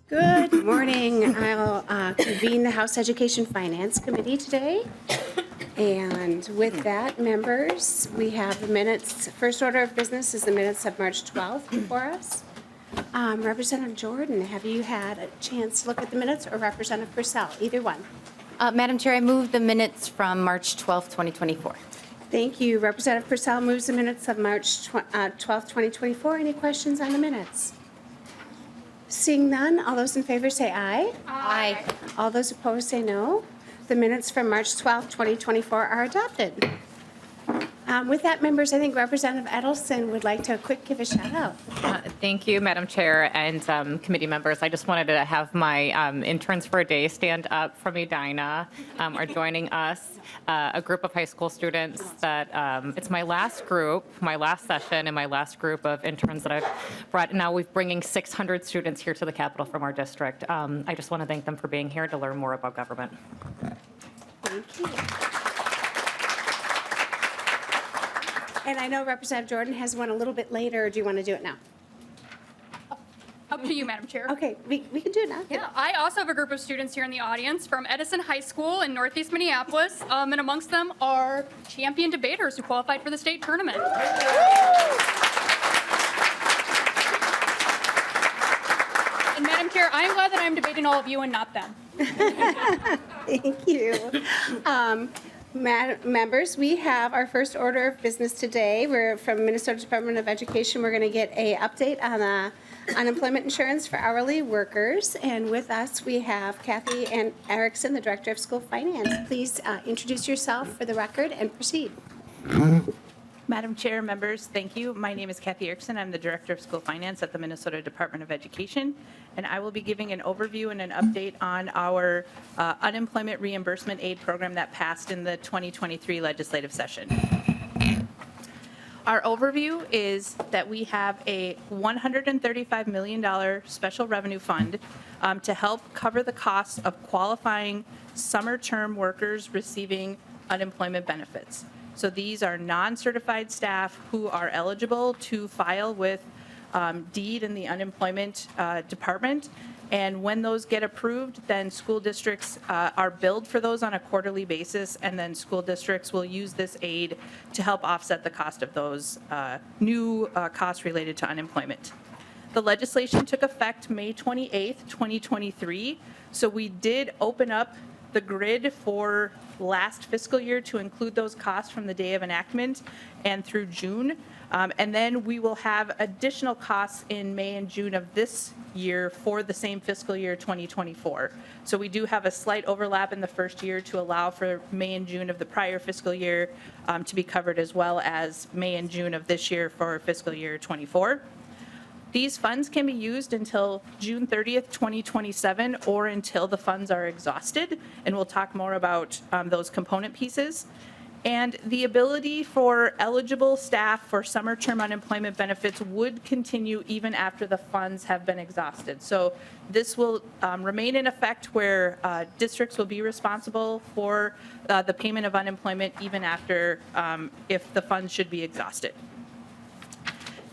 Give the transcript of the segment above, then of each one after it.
Good morning. I'll convene the House Education Finance Committee today. And with that, members, we have the minutes. First order of business is the minutes of March 12th before us. Representative Jordan, have you had a chance to look at the minutes, or Representative Purcell? Either one. Madam Chair, I move the minutes from March 12th, 2024. Thank you. Representative Purcell moves the minutes of March 12th, 2024. Any questions on the minutes? Seeing none, all those in favor say aye. Aye. All those opposed say no. The minutes from March 12th, 2024 are adopted. With that, members, I think Representative Edelson would like to quick give a shout out. Thank you, Madam Chair and committee members. I just wanted to have my interns for a day stand up from Edina are joining us, a group of high school students that it's my last group, my last session, and my last group of interns that I've brought. Now we're bringing 600 students here to the Capitol from our district. I just want to thank them for being here to learn more about government. Thank you. And I know Representative Jordan has one a little bit later. Do you want to do it now? Up to you, Madam Chair. Okay, we can do it now. Yeah, I also have a group of students here in the audience from Edison High School in Northeast Minneapolis, and amongst them are champion debaters who qualified for the state tournament. And Madam Chair, I am glad that I'm debating all of you and not them. Thank you. Members, we have our first order of business today. We're from Minnesota Department of Education. We're going to get an update on unemployment insurance for hourly workers. And with us, we have Kathy Erickson, the Director of School Finance. Please introduce yourself for the record and proceed. Madam Chair, members, thank you. My name is Kathy Erickson. I'm the Director of School Finance at the Minnesota Department of Education, and I will be giving an overview and an update on our unemployment reimbursement aid program that passed in the 2023 legislative session. Our overview is that we have a $135 million special revenue fund to help cover the costs of qualifying summer term workers receiving unemployment benefits. So these are non-certified staff who are eligible to file with DEED in the unemployment department. And when those get approved, then school districts are billed for those on a quarterly basis, and then school districts will use this aid to help offset the cost of those new costs related to unemployment. The legislation took effect May 28th, 2023. So we did open up the grid for last fiscal year to include those costs from the day of enactment and through June. And then we will have additional costs in May and June of this year for the same fiscal year 2024. So we do have a slight overlap in the first year to allow for May and June of the prior fiscal year to be covered, as well as May and June of this year for fiscal year 24. These funds can be used until June 30th, 2027, or until the funds are exhausted, and we'll talk more about those component pieces. And the ability for eligible staff for summer term unemployment benefits would continue even after the funds have been exhausted. So this will remain in effect, where districts will be responsible for the payment of unemployment even after if the funds should be exhausted.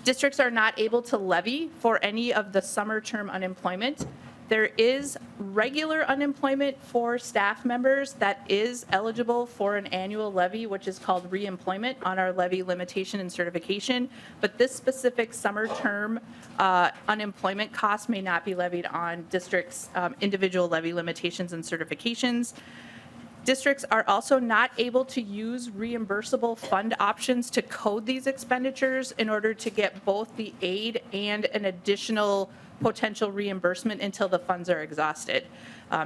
Districts are not able to levy for any of the summer term unemployment. There is regular unemployment for staff members that is eligible for an annual levy, which is called reemployment on our levy limitation and certification. But this specific summer term unemployment cost may not be levied on districts' individual levy limitations and certifications. Districts are also not able to use reimbursable fund options to code these expenditures in order to get both the aid and an additional potential reimbursement until the funds are exhausted.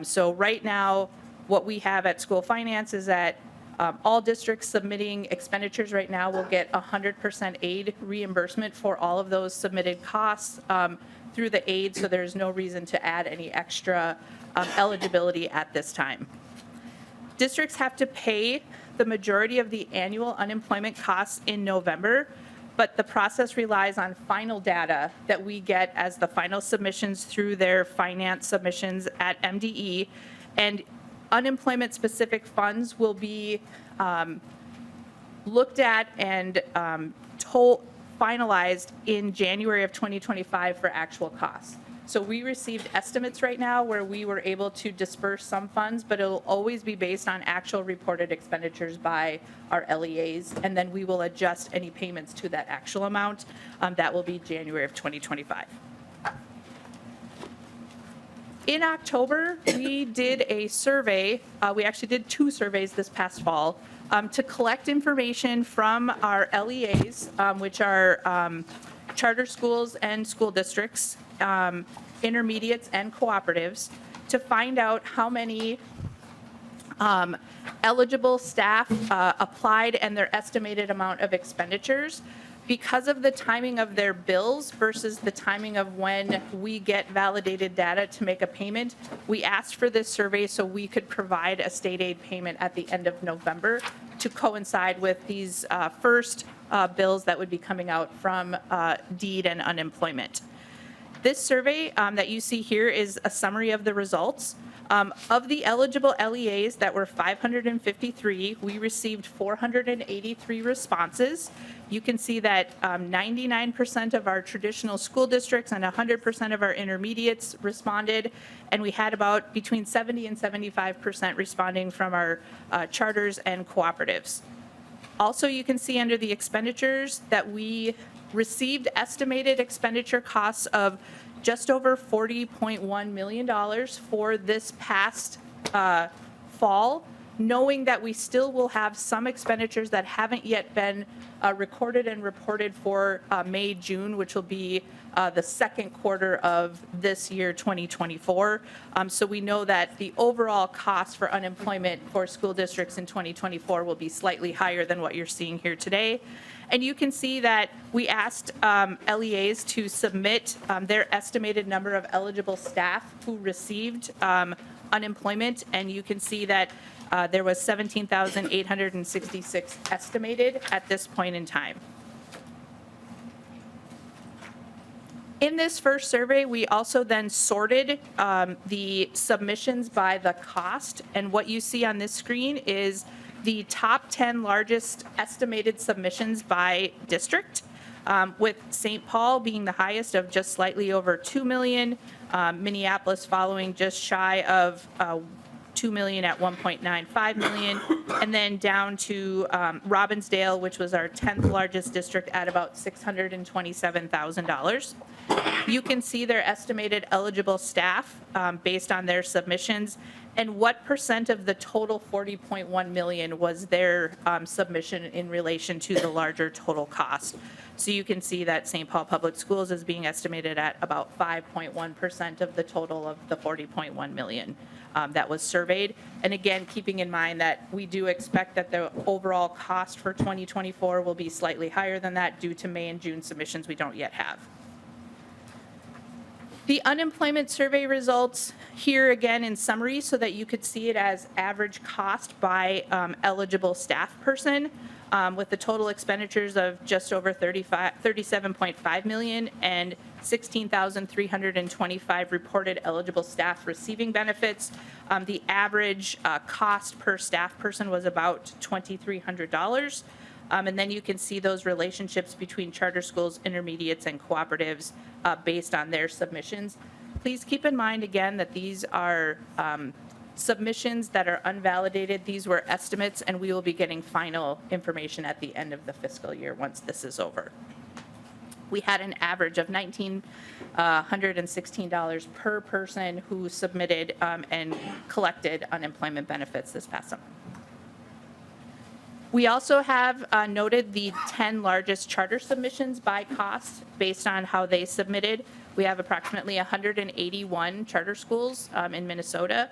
So right now, what we have at School Finance is that all districts submitting expenditures right now will get 100% aid reimbursement for all of those submitted costs through the aid, so there's no reason to add any extra eligibility at this time. Districts have to pay the majority of the annual unemployment costs in November, but the process relies on final data that we get as the final submissions through their finance submissions at MDE, and unemployment-specific funds will be looked at and finalized in January of 2025 for actual costs. So we received estimates right now where we were able to disperse some funds, but it'll always be based on actual reported expenditures by our LEAs, and then we will adjust any payments to that actual amount. That will be January of 2025. In October, we did a survey. We actually did 2 surveys this past fall to collect information from our LEAs, which are charter schools and school districts, intermediates and cooperatives, to find out how many eligible staff applied and their estimated amount of expenditures. Because of the timing of their bills versus the timing of when we get validated data to make a payment, we asked for this survey so we could provide a state aid payment at the end of November to coincide with these first bills that would be coming out from deed and unemployment. This survey that you see here is a summary of the results. Of the eligible LEAs that were 553, we received 483 responses. You can see that 99% of our traditional school districts and 100% of our intermediates responded, and we had about between 70 and 75% responding from our charters and cooperatives. Also, you can see under the expenditures that we received estimated expenditure costs of just over $40.1 million for this past fall, knowing that we still will have some expenditures that haven't yet been recorded and reported for May, June, which will be the second quarter of this year, 2024. So we know that the overall cost for unemployment for school districts in 2024 will be slightly higher than what you're seeing here today. And you can see that we asked LEAs to submit their estimated number of eligible staff who received unemployment, and you can see that there was 17,866 estimated at this point in time. In this first survey, we also then sorted the submissions by the cost, and what you see on this screen is the top 10 largest estimated submissions by district, with St. Paul being the highest of just slightly over 2 million, Minneapolis following just shy of 2 million at 1.95 million, and then down to Robbinsdale, which was our 10th largest district at about $627,000. You can see their estimated eligible staff based on their submissions and what percent of the total 40.1 million was their submission in relation to the larger total cost. So you can see that St. Paul Public Schools is being estimated at about 5.1% of the total of the 40.1 million that was surveyed. And again, keeping in mind that we do expect that the overall cost for 2024 will be slightly higher than that due to May and June submissions we don't yet have. The unemployment survey results here again in summary so that you could see it as average cost by eligible staff person, with the total expenditures of just over 37.5 million and 16,325 reported eligible staff receiving benefits. The average cost per staff person was about $2,300. And then you can see those relationships between charter schools, intermediates, and cooperatives based on their submissions. Please keep in mind, again, that these are submissions that are unvalidated. These were estimates, and we will be getting final information at the end of the fiscal year once this is over. We had an average of $1,916 per person who submitted and collected unemployment benefits this past summer. We also have noted the 10 largest charter submissions by cost based on how they submitted. We have approximately 181 charter schools in Minnesota.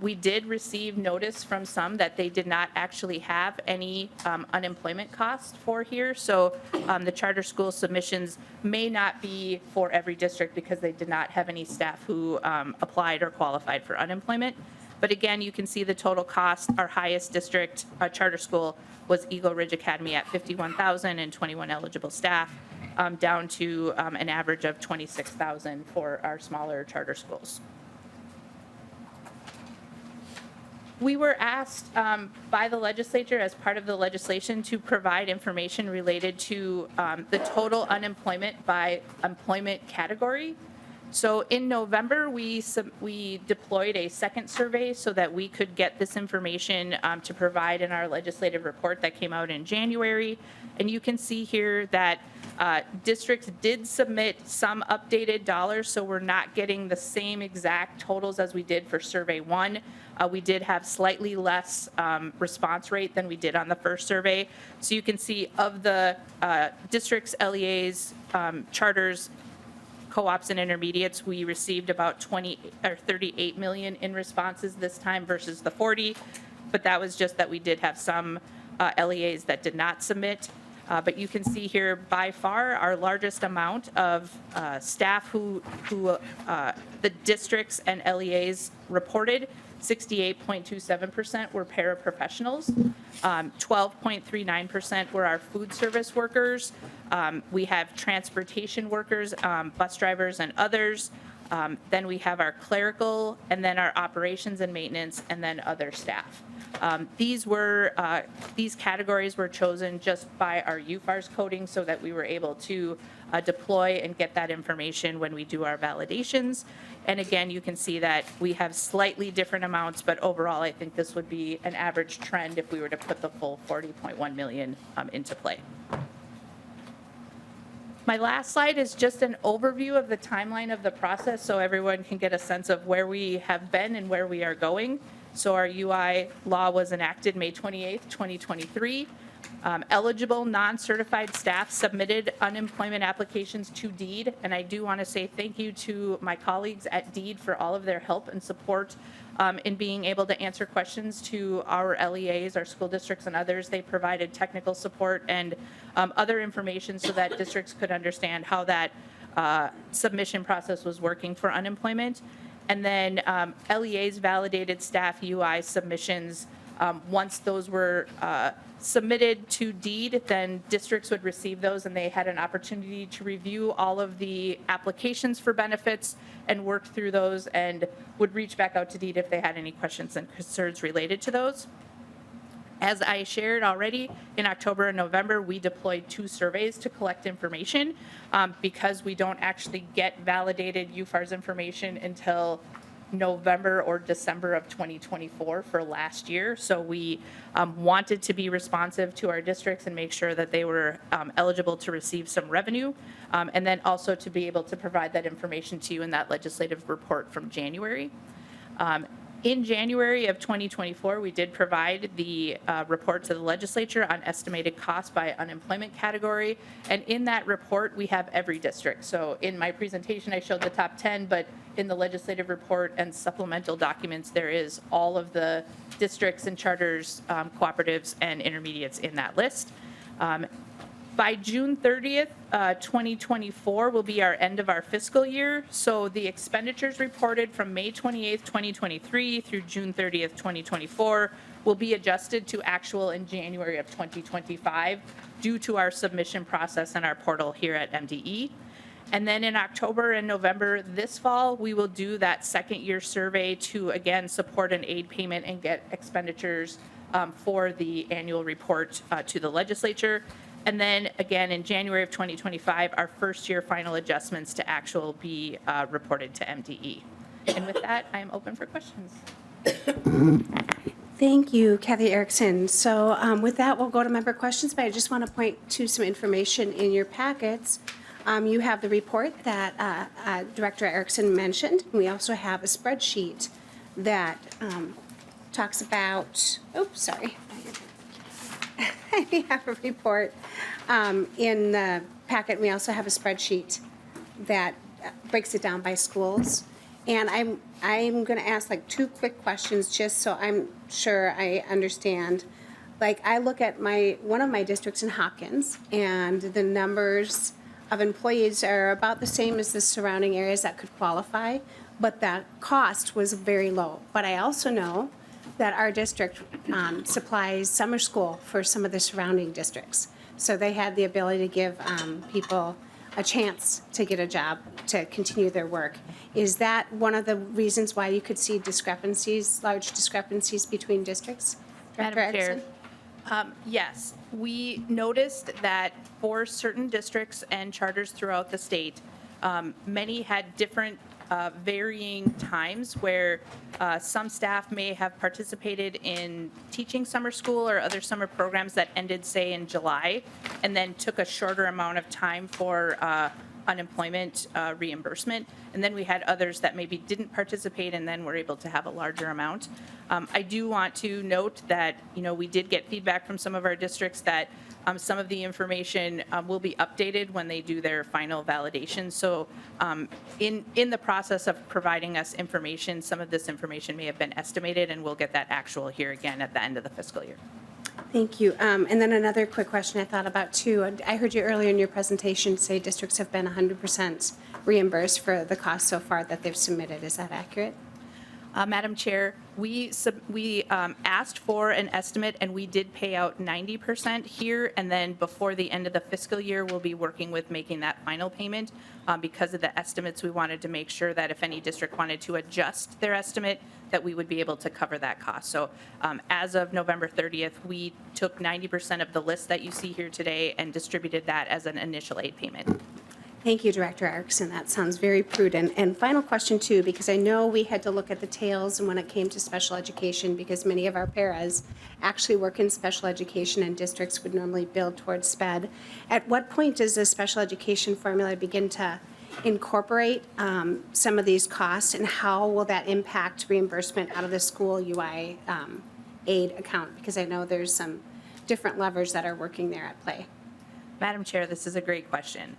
We did receive notice from some that they did not actually have any unemployment costs for here. So the charter school submissions may not be for every district because they did not have any staff who applied or qualified for unemployment. But again, you can see the total cost. Our highest district charter school was Eagle Ridge Academy at $51,000 and 21 eligible staff, down to an average of $26,000 for our smaller charter schools. We were asked by the legislature as part of the legislation to provide information related to the total unemployment by employment category. So in November, we deployed a second survey so that we could get this information to provide in our legislative report that came out in January. And you can see here that districts did submit some updated dollars, so we're not getting the same exact totals as we did for Survey 1. We did have slightly less response rate than we did on the first survey. So you can see of the districts, LEAs, charters, co-ops and intermediates, we received about 38 million in responses this time versus the 40, but that was just that we did have some LEAs that did not submit. But you can see here, by far, our largest amount of staff who the districts and LEAs reported, 68.27% were paraprofessionals, 12.39% were our food service workers. We have transportation workers, bus drivers and others. Then we have our clerical, and then our operations and maintenance, and then other staff. These categories were chosen just by our UFARS coding so that we were able to deploy and get that information when we do our validations. And again, you can see that we have slightly different amounts, but overall, I think this would be an average trend if we were to put the full 40.1 million into play. My last slide is just an overview of the timeline of the process so everyone can get a sense of where we have been and where we are going. So our UI law was enacted May 28th, 2023. Eligible non-certified staff submitted unemployment applications to DEED, and I do want to say thank you to my colleagues at DEED for all of their help and support in being able to answer questions to our LEAs, our school districts and others. They provided technical support and other information so that districts could understand how that submission process was working for unemployment. And then LEAs validated staff UI submissions. Once those were submitted to DEED, then districts would receive those and they had an opportunity to review all of the applications for benefits and work through those and would reach back out to DEED if they had any questions and concerns related to those. As I shared already, in October and November, we deployed 2 surveys to collect information because we don't actually get validated UFARS information until November or December of 2024 for last year. So we wanted to be responsive to our districts and make sure that they were eligible to receive some revenue, and then also to be able to provide that information to you in that legislative report from January. In January of 2024, we did provide the report to the legislature on estimated costs by unemployment category. And in that report, we have every district. So in my presentation, I showed the top 10, but in the legislative report and supplemental documents, there is all of the districts and charters, cooperatives, and intermediates in that list. By June 30th, 2024 will be our end of our fiscal year. So the expenditures reported from May 28th, 2023 through June 30th, 2024 will be adjusted to actual in January of 2025 due to our submission process and our portal here at MDE. And then in October and November this fall, we will do that second year survey to again support an aid payment and get expenditures for the annual report to the legislature. And then again, in January of 2025, our first year final adjustments to actual be reported to MDE. And with that, I am open for questions. Thank you, Kathy Erickson. So with that, we'll go to member questions, but I just want to point to some information in your packets. You have the report that Director Erickson mentioned. We also have a spreadsheet that talks about, oops, sorry. We have a report in the packet. We also have a spreadsheet that breaks it down by schools. And I'm going to ask like 2 quick questions just so I'm sure I understand. Like I look at one of my districts in Hopkins, and the numbers of employees are about the same as the surrounding areas that could qualify, but that cost was very low. But I also know that our district supplies summer school for some of the surrounding districts. So they had the ability to give people a chance to get a job, to continue their work. Is that one of the reasons why you could see discrepancies, large discrepancies between districts? Director Madam Chair, Erickson? yes, we noticed that for certain districts and charters throughout the state, Many had different varying times where some staff may have participated in teaching summer school or other summer programs that ended, say, in July, and then took a shorter amount of time for unemployment reimbursement. And then we had others that maybe didn't participate and then were able to have a larger amount. I do want to note that, we did get feedback from some of our districts that some of the information will be updated when they do their final validation. So in the process of providing us information, some of this information may have been estimated, and we'll get that actual here again at the end of the fiscal year. Thank you. And then another quick question I thought about too. I heard you earlier in your presentation say districts have been 100% reimbursed for the cost so far that they've submitted. Is that accurate? Madam Chair, we asked for an estimate, and we did pay out 90% here, and then before the end of the fiscal year, we'll be working with making that final payment. Because of the estimates, we wanted to make sure that if any district wanted to adjust their estimate, that we would be able to cover that cost. So as of November 30th, we took 90% of the list that you see here today and distributed that as an initial aid payment. Thank you, Director Erickson. That sounds very prudent. And final question too, because I know we had to look at the tails when it came to special education, because many of our paras actually work in special education and districts would normally build towards SPED. At what point does the special education formula begin to incorporate some of these costs, and how will that impact reimbursement out of the school UI aid account? Because I know there's some different levers that are working there at play. Madam Chair, this is a great question.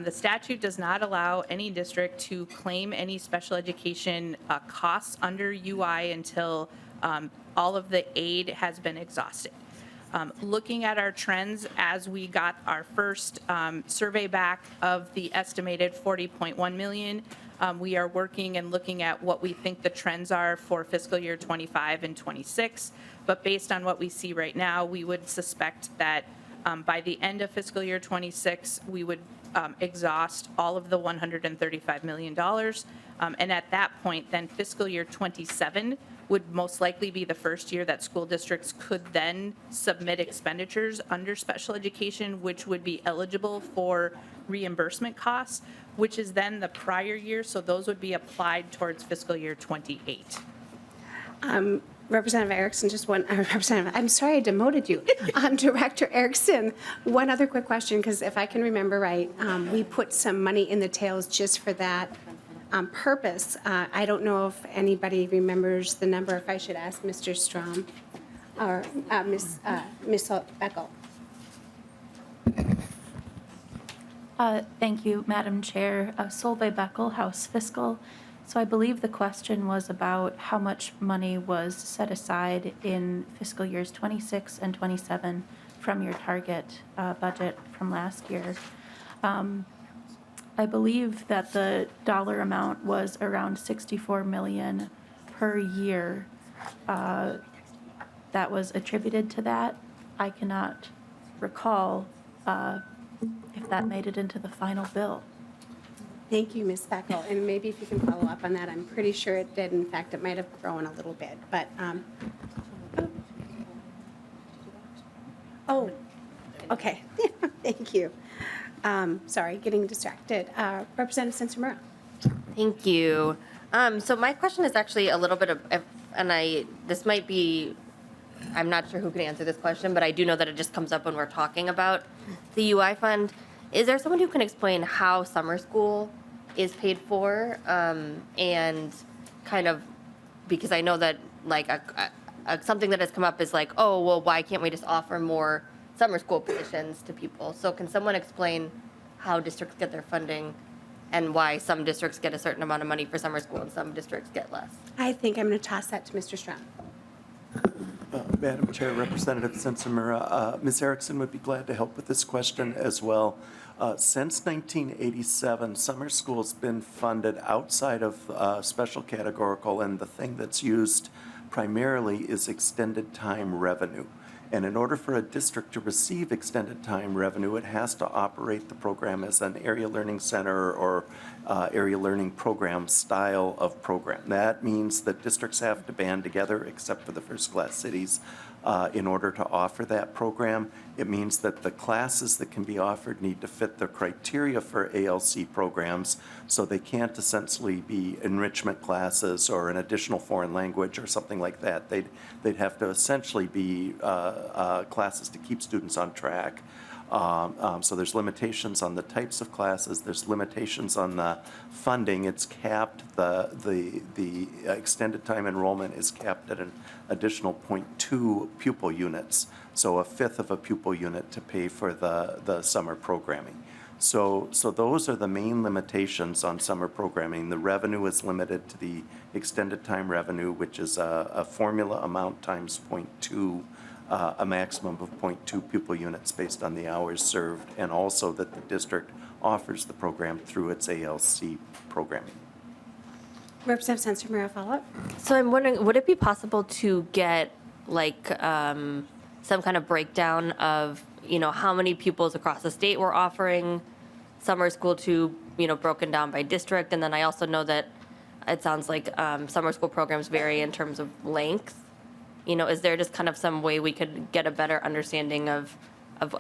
The statute does not allow any district to claim any special education costs under UI until all of the aid has been exhausted. Looking at our trends as we got our first survey back of the estimated 40.1 million, we are working and looking at what we think the trends are for fiscal year 25 and 26. But based on what we see right now, we would suspect that by the end of fiscal year 26, we would exhaust all of the $135 million. And at that point, then fiscal year 27 would most likely be the first year that school districts could then submit expenditures under special education, which would be eligible for reimbursement costs, which is then the prior year. So those would be applied towards fiscal year 28. Representative Erickson, just one, Representative, I'm sorry I demoted you. Director Erickson, one other quick question, because if I can remember right, we put some money in the tails just for that purpose. I don't know if anybody remembers the number, if I should ask Mr. Strom or Ms. Beckel. Thank you, Madam Chair. Solveig Beckel, House Fiscal. So I believe the question was about how much money was set aside in fiscal years 26 and 27 from your target budget from last year. I believe that the dollar amount was around $64 million per year that was attributed to that. I cannot recall if that made it into the final bill. Thank you, Ms. Beckel. And maybe if you can follow up on that, I'm pretty sure it did. In fact, it might have grown a little bit, but, oh, okay. Thank you. Sorry, getting distracted. Representative Sensimura. Thank you. So my question is actually a little bit of, this might be, I'm not sure who can answer this question, but I do know that it just comes up when we're talking about the UI fund. Is there someone who can explain how summer school is paid for? And kind of, because I know that like something that has come up is like, oh, well, why can't we just offer more summer school positions to people? So can someone explain how districts get their funding and why some districts get a certain amount of money for summer school and some districts get less? I think I'm going to toss that to Mr. Strom. Madam Chair, Representative Sensimura, Ms. Erickson would be glad to help with this question as well. Since 1987, summer school's been funded outside of special categorical, and the thing that's used primarily is extended time revenue. And in order for a district to receive extended time revenue, it has to operate the program as an area learning center or area learning program style of program. That means that districts have to band together, except for the first class cities, in order to offer that program. It means that the classes that can be offered need to fit the criteria for ALC programs, so they can't essentially be enrichment classes or an additional foreign language or something like that. They'd have to essentially be classes to keep students on track. So there's limitations on the types of classes, there's limitations on the funding, it's capped, the extended time enrollment is capped at an additional 0.2 pupil units, so a fifth of a pupil unit to pay for the summer programming. So those are the main limitations on summer programming. The revenue is limited to the extended time revenue, which is a formula amount times 0.2, a maximum of 0.2 pupil units based on the hours served, and also that the district offers the program through its ALC programming. Representative Sensenbrenner, follow-up? So I'm wondering, would it be possible to get like some kind of breakdown of, how many pupils across the state we're offering summer school to, broken down by district? And then I also know that it sounds like summer school programs vary in terms of length. Is there just kind of some way we could get a better understanding of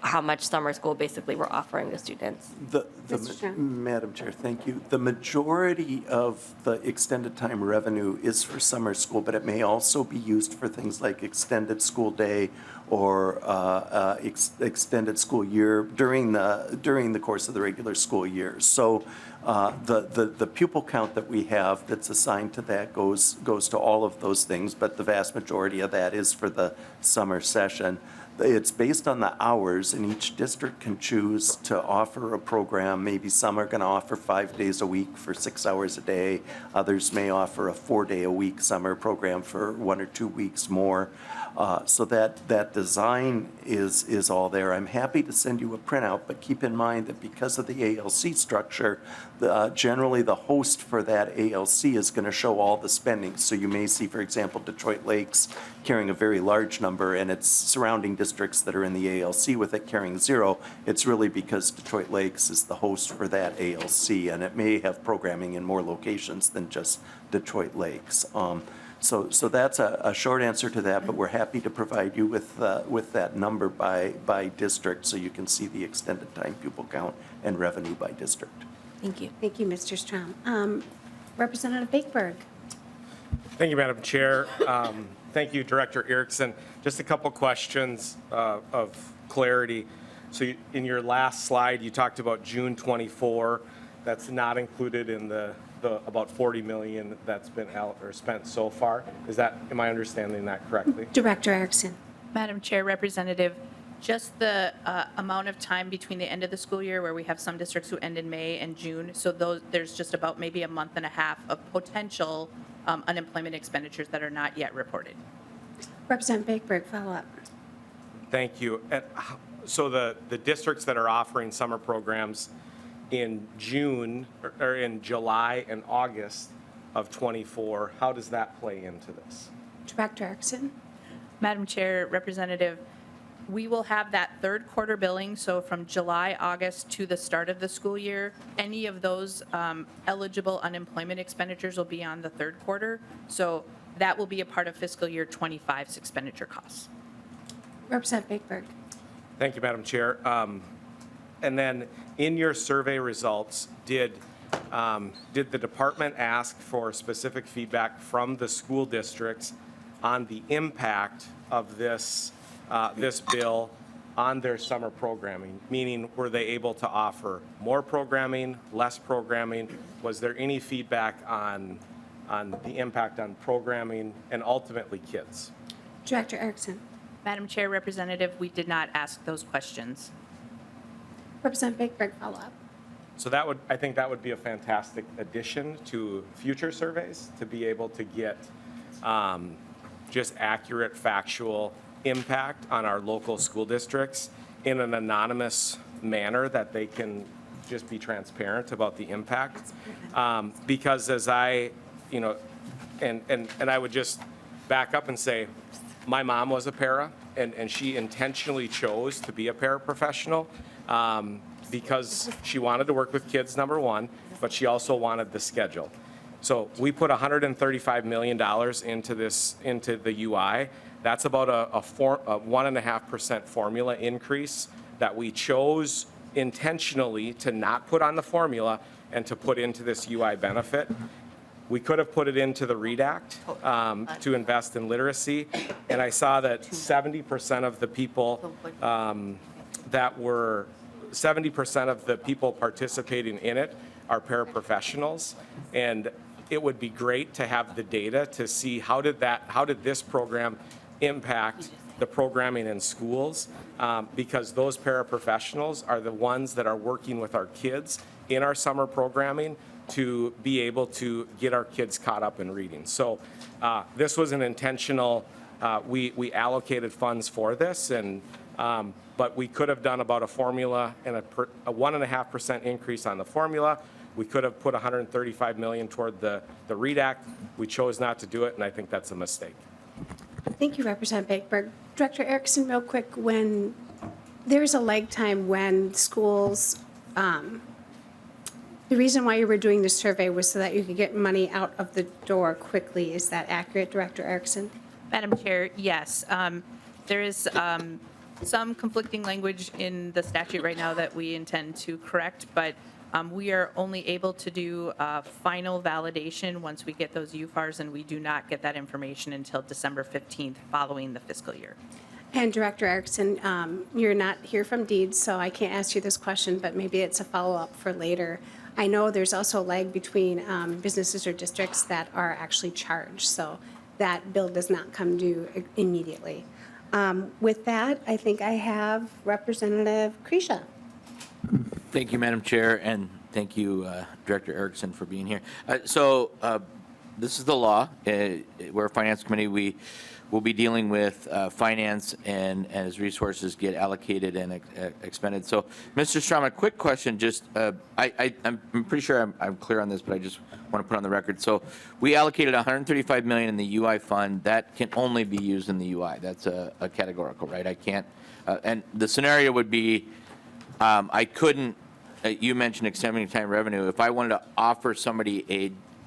how much summer school basically we're offering to students? Mr. Strong. Madam Chair, thank you. The majority of the extended time revenue is for summer school, but it may also be used for things like extended school day or extended school year during the course of the regular school year. So the pupil count that we have that's assigned to that goes to all of those things, but the vast majority of that is for the summer session. It's based on the hours, and each district can choose to offer a program. Maybe some are going to offer 5 days a week for 6 hours a day. Others may offer a 4-day-a-week summer program for 1 or 2 weeks more. So that design is all there. I'm happy to send you a printout, but keep in mind that because of the ALC structure, generally the host for that ALC is going to show all the spending. So you may see, for example, Detroit Lakes carrying a very large number, and its surrounding districts that are in the ALC with it carrying 0. It's really because Detroit Lakes is the host for that ALC, and it may have programming in more locations than just Detroit Lakes. So that's a short answer to that, but we're happy to provide you with that number by district, so you can see the extended time pupil count and revenue by district. Thank you. Thank you, Mr. Strom. Representative Bakeberg. Thank you, Madam Chair. Thank you, Director Erickson. Just a couple questions of clarity. So in your last slide, you talked about June 24. That's not included in the about 40 million that's been spent so far. Am I understanding that correctly? Director Erickson. Madam Chair, Representative, just the amount of time between the end of the school year, where we have some districts who end in May and June, so there's just about maybe a month and a half of potential unemployment expenditures that are not yet reported. Representative Bakeberg, follow-up. Thank you. So the districts that are offering summer programs in June or in July and August of '24, how does that play into this? Director Erickson. Madam Chair, Representative, we will have that third quarter billing, so from July, August to the start of the school year. Any of those eligible unemployment expenditures will be on the third quarter, so that will be a part of fiscal year 25's expenditure costs. Representative Bakeberg. Thank you, Madam Chair. And then in your survey results, did the department ask for specific feedback from the school districts on the impact of this bill on their summer programming? Meaning, were they able to offer more programming, less programming? Was there any feedback on the impact on programming and ultimately kids? Director Erickson. Madam Chair, Representative, we did not ask those questions. Representative Bakeberg, follow-up. So I think that would be a fantastic addition to future surveys, to be able to get just accurate, factual impact on our local school districts in an anonymous manner, that they can just be transparent about the impact. Because as I would just back up and say, my mom was a para, and she intentionally chose to be a paraprofessional because she wanted to work with kids, number one, but she also wanted the schedule. So we put $135 million into the UI. That's about a 1.5% formula increase that we chose intentionally to not put on the formula and to put into this UI benefit. We could have put it into the READ Act to invest in literacy, and I saw that 70% of the people 70% of the people participating in it are paraprofessionals, and it would be great to have the data to see how did this program impact the programming in schools, because those paraprofessionals are the ones that are working with our kids in our summer programming to be able to get our kids caught up in reading. So this was an intentional, we allocated funds for this, and but we could have done about a formula and a 1.5% increase on the formula. We could have put $135 million toward the READ Act. We chose not to do it, and I think that's a mistake. Thank you, Representative Bakeberg. Director Erickson, real quick, when there's a lag time when schools, the reason why you were doing the survey was so that you could get money out of the door quickly. Is that accurate, Director Erickson? Madam Chair, yes. There is some conflicting language in the statute right now that we intend to correct, but we are only able to do final validation once we get those UFARs, and we do not get that information until December 15th following the fiscal year. And Director Erickson, you're not here from Deeds, so I can't ask you this question, but maybe it's a follow-up for later. I know there's also a lag between businesses or districts that are actually charged, so that bill does not come due immediately. With that, I think I have Representative Kresha. Thank you, Madam Chair, and thank you, Director Erickson, for being here. So this is the law. We're a finance committee. We will be dealing with finance and as resources get allocated and expended. So, Mr. Strom, a quick question. Just I'm pretty sure I'm clear on this, but I just want to put on the record. So we allocated $135 million in the UI fund. That can only be used in the UI. That's a categorical, right? I can't. And the scenario would be I couldn't. You mentioned extending time revenue. If I wanted to offer somebody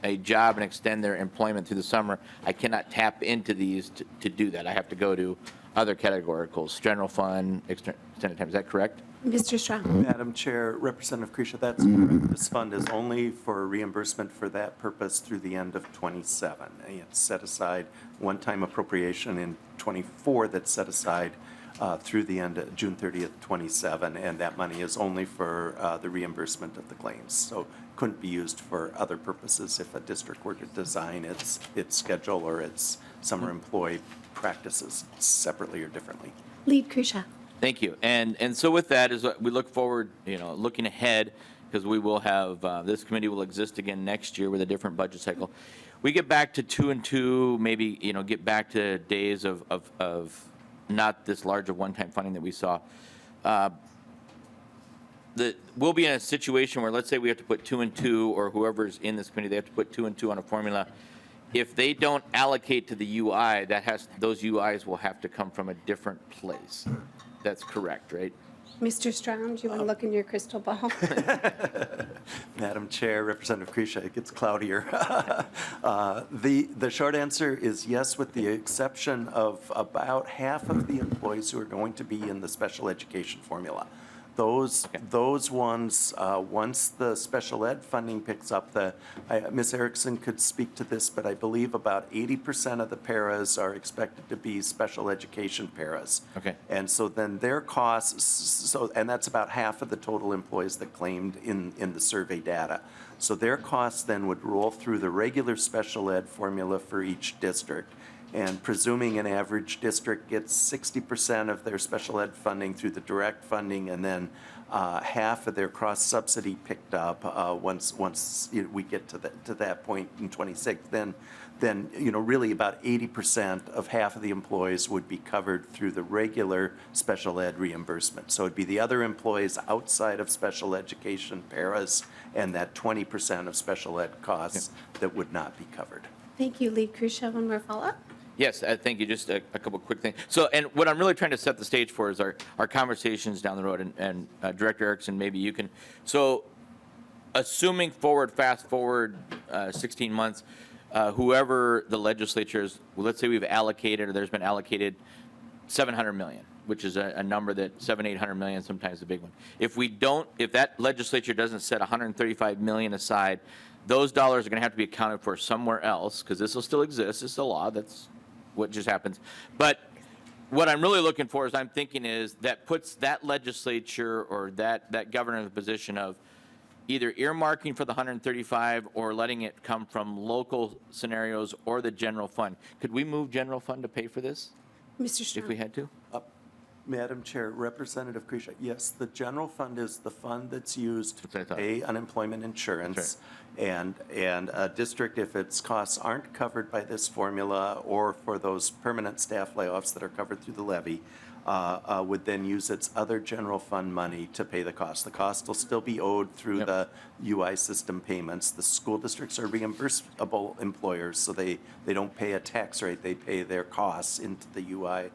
a job and extend their employment through the summer, I cannot tap into these to do that. I have to go to other categoricals, general fund, extended time. Is that correct? Mr. Strong. Madam Chair, Representative Kresha, that's correct. This fund is only for reimbursement for that purpose through the end of '27. It's set aside one-time appropriation in '24 that's set aside through the end of June 30th, '27, and that money is only for the reimbursement of the claims. So couldn't be used for other purposes if a district were to design its schedule or its summer employee practices separately or differently. Lead Kresha. Thank you. And so with that, as we look forward, looking ahead, because we will have, this committee will exist again next year with a different budget cycle. We get back to 2 and 2, maybe, get back to days of not this large of one-time funding that we saw. We'll be in a situation where, let's say we have to put 2 and 2, or whoever's in this committee, they have to put 2 and 2 on a formula. If they don't allocate to the UI, those UIs will have to come from a different place. That's correct, right? Mr. Strong, do you want to look in your crystal ball? Madam Chair, Representative Kresha, it gets cloudier. The short answer is yes, with the exception of about half of the employees who are going to be in the special education formula. Those ones, once the special ed funding picks up, Ms. Erickson could speak to this, but I believe about 80% of the paras are expected to be special education paras. Okay. And so then their costs, and that's about half of the total employees that claimed in the survey data. So their costs then would roll through the regular special ed formula for each district. And presuming an average district gets 60% of their special ed funding through the direct funding, and then half of their cross subsidy picked up once we get to that point in '26, then really about 80% of half of the employees would be covered through the regular special ed reimbursement. So it'd be the other employees outside of special education paras and that 20% of special ed costs that would not be covered. Thank you, Lead Kresha. One more follow-up. Yes, thank you. Just a couple quick things. So, and what I'm really trying to set the stage for is our conversations down the road. And Director Erickson, maybe you can. So, assuming fast forward 16 months, whoever the legislature is, well, let's say we've allocated or there's been allocated 700 million, which is a number that 800 million, sometimes a big one. If that legislature doesn't set 135 million aside, those dollars are going to have to be accounted for somewhere else, because this will still exist. It's the law. That's what just happens. But what I'm really looking for is I'm thinking is that puts that legislature or that governor in the position of either earmarking for the 135 or letting it come from local scenarios or the general fund. Could we move general fund to pay for this Mr. if Strong. we had to? Madam Chair, Representative Kresha, yes, the general fund is the fund that's used That's what I to thought. pay unemployment insurance. And a district, if its costs aren't covered by this formula or for those permanent staff layoffs that are covered through the levy, would then use its other general fund money to pay the cost. The cost will still be owed through the UI system payments. The school districts are reimbursable employers, so they don't pay a tax rate. They pay their costs into the UI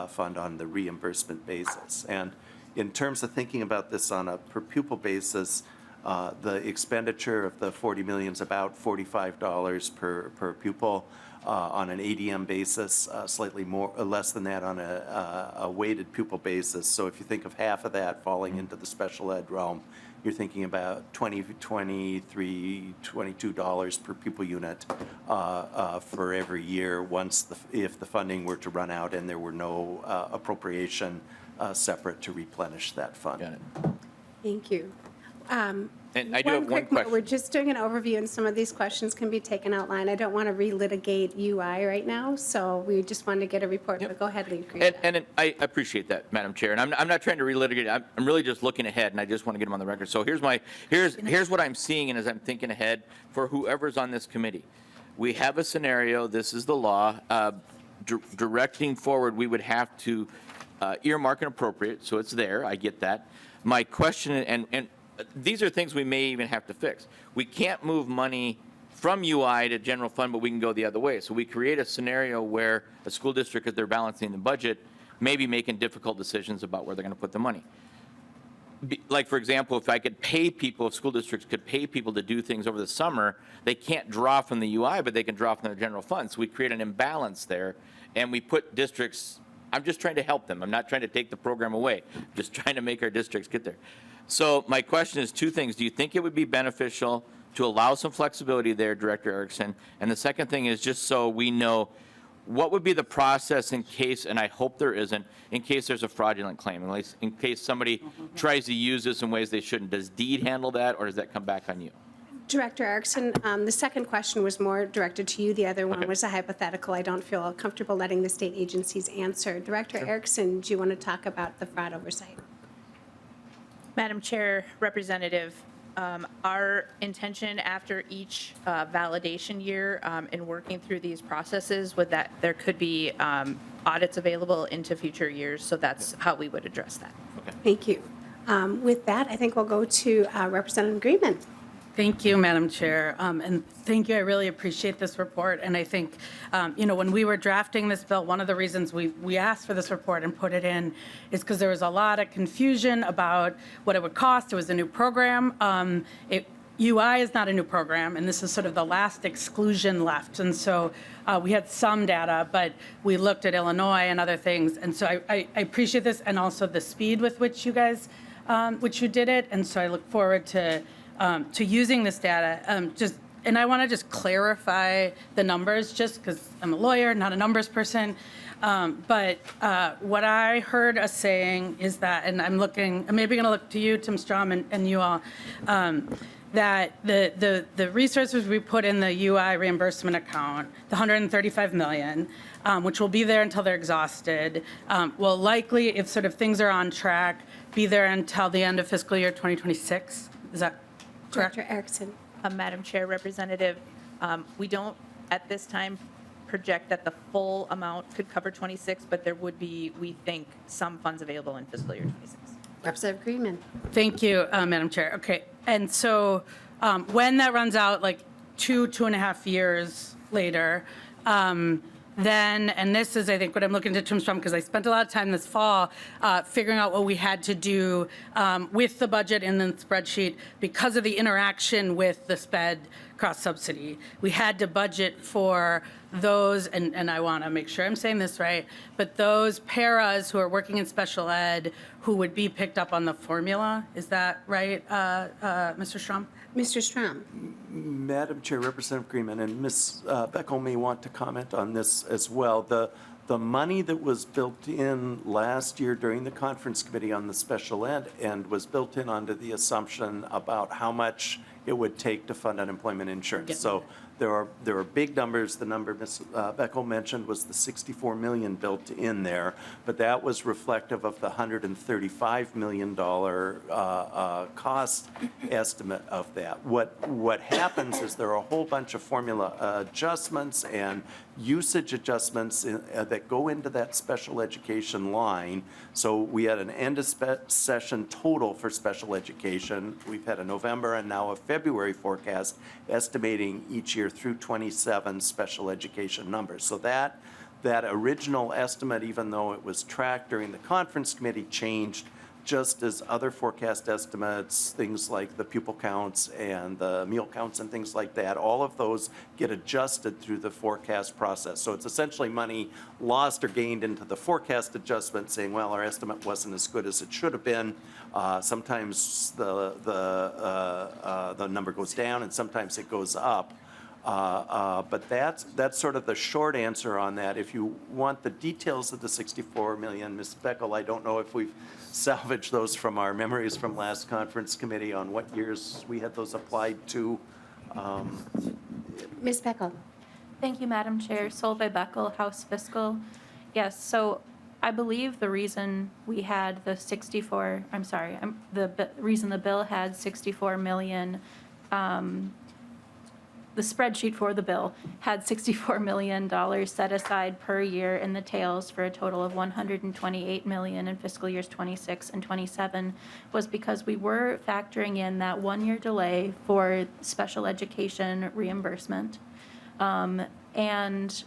fund on the reimbursement basis. And in terms of thinking about this on a per pupil basis, the expenditure of the 40 million is about $45 per pupil on an ADM basis, slightly more or less than that on a weighted pupil basis. So if you think of half of that falling into the special ed realm, you're thinking about $23, $22 per pupil unit for every year if the funding were to run out and there were no appropriation separate to replenish that fund. Got it. Thank you. And I do have one question. We're just doing an overview, and some of these questions can be taken outline. I don't want to relitigate UI right now, so we just wanted to get a report. But go ahead, Lead Kresha. And I appreciate that, Madam Chair. And I'm not trying to relitigate. I'm really just looking ahead, and I just want to get them on the record. So here's what I'm seeing, and as I'm thinking ahead for whoever's on this committee, we have a scenario. This is the law. Directing forward, we would have to earmark and appropriate, so it's there. I get that. My question, and these are things we may even have to fix. We can't move money from UI to general fund, but we can go the other way. So we create a scenario where a school district, as they're balancing the budget, may be making difficult decisions about where they're going to put the money. Like, for example, if school districts could pay people to do things over the summer, they can't draw from the UI, but they can draw from their general fund. So we create an imbalance there, and we put districts, I'm just trying to help them. I'm not trying to take the program away. I'm just trying to make our districts get there. So my question is two things. Do you think it would be beneficial to allow some flexibility there, Director Erickson? And the second thing is, just so we know, what would be the process in case, and I hope there isn't, in case there's a fraudulent claim, in case somebody tries to use this in ways they shouldn't? Does DEED handle that, or does that come back on you? Director Erickson, the second question was more directed to you. The other one was a hypothetical. I don't feel comfortable letting the state agencies answer. Director Erickson, do you want to talk about the fraud oversight? Madam Chair, Representative, our intention after each validation year in working through these processes would that there could be audits available into future years, so that's how we would address that. Thank you. With that, I think we'll go to Representative Greenman. Thank you, Madam Chair, and thank you. I really appreciate this report, and I think, when we were drafting this bill, one of the reasons we asked for this report and put it in is because there was a lot of confusion about what it would cost. It was a new program. UI is not a new program, and this is sort of the last exclusion left, and so we had some data, but we looked at Illinois and other things, and so I appreciate this, and also the speed with which you guys, which you did it, and so I look forward to using this data. And I want to just clarify the numbers, just because I'm a lawyer, not a numbers person. But what I heard us saying is that, and I'm maybe going to look to you, Tim Strom, and you all, that the resources we put in the UI reimbursement account, the $135 million, which will be there until they're exhausted, will likely, if sort of things are on track, be there until the end of fiscal year 2026. Is that correct? Director Erickson. Madam Chair, Representative, we don't at this time project that the full amount could cover 26, but there would be, we think, some funds available in fiscal year 26. Representative Greenman. Thank you, Madam Chair. Okay, and so when that runs out, like 2.5 years later, then, and this is, I think, what I'm looking to terms from, because I spent a lot of time this fall figuring out what we had to do with the budget and the spreadsheet because of the interaction with the SPED cross-subsidy. We had to budget for those, and I want to make sure I'm saying this right, but those paras who are working in special ed who would be picked up on the formula. Is that right, Mr. Strom? Mr. Strom? Madam Chair, Representative Greenman, and Ms. Beckel may want to comment on this as well. The money that was built in last year during the conference committee on the special ed and was built in under the assumption about how much it would take to fund unemployment insurance. So there are big numbers. The number Ms. Beckel mentioned was the $64 million built in there, but that was reflective of the $135 million cost estimate of that. What happens is there are a whole bunch of formula adjustments and usage adjustments that go into that special education line. So we had an end of session total for special education. We've had a November and now a February forecast estimating each year through 27 special education numbers. So that original estimate, even though it was tracked during the conference committee, changed just as other forecast estimates, things like the pupil counts and the meal counts and things like that, all of those get adjusted through the forecast process. So it's essentially money lost or gained into the forecast adjustment, saying, well, our estimate wasn't as good as it should have been. Sometimes the number goes down and sometimes it goes up. But that's sort of the short answer on that. If you want the details of the $64 million, Ms. Beckel, I don't know if we've salvaged those from our memories from last conference committee on what years we had those applied to. Ms. Beckel? Thank you, Madam Chair. Solveig Beckel, House Fiscal. Yes, so I believe the reason we had the reason the bill had 64 million, the spreadsheet for the bill had $64 million set aside per year in the tails for a total of $128 million in fiscal years 26 and 27 was because we were factoring in that 1-year delay for special education reimbursement. And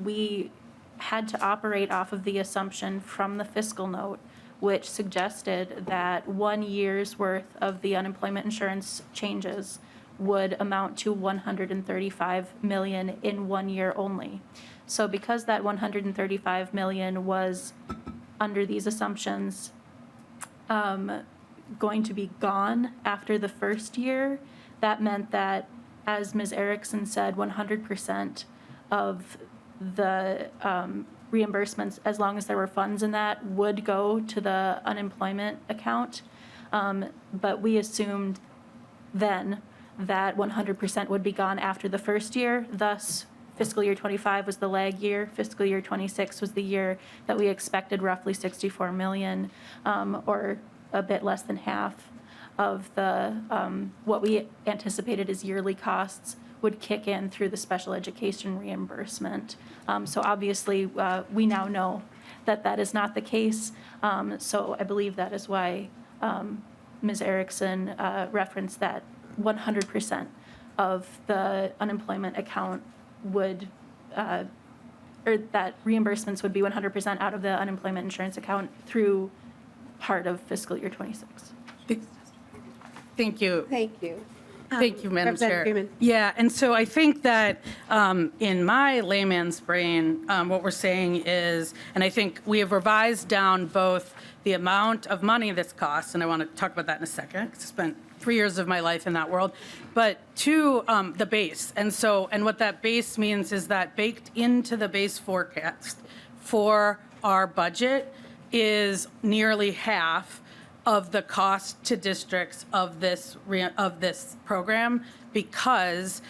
we had to operate off of the assumption from the fiscal note, which suggested that 1 year's worth of the unemployment insurance changes would amount to $135 million in 1 year only. So because that $135 million was, under these assumptions, going to be gone after the first year, that meant that, as Ms. Erickson said, 100% of the reimbursements, as long as there were funds in that, would go to the unemployment account. But we assumed then that 100% would be gone after the first year. Thus, fiscal year 25 was the lag year. Fiscal year 26 was the year that we expected roughly $64 million, or a bit less than half of the what we anticipated as yearly costs would kick in through the special education reimbursement. So obviously, we now know that that is not the case. So I believe that is why Ms. Erickson referenced that 100% of the unemployment account would, or that reimbursements would be 100% out of the unemployment insurance account through part of fiscal year 26. Thank you. Thank you. Thank you, Madam Chair. Representative Freeman. Yeah, and so I think that in my layman's brain, what we're saying is, and I think we have revised down both the amount of money this costs, and I want to talk about that in a second, because I spent 3 years of my life in that world, but to the base. And so, and what that base means is that baked into the base forecast for our budget is nearly half of the cost to districts of this program, because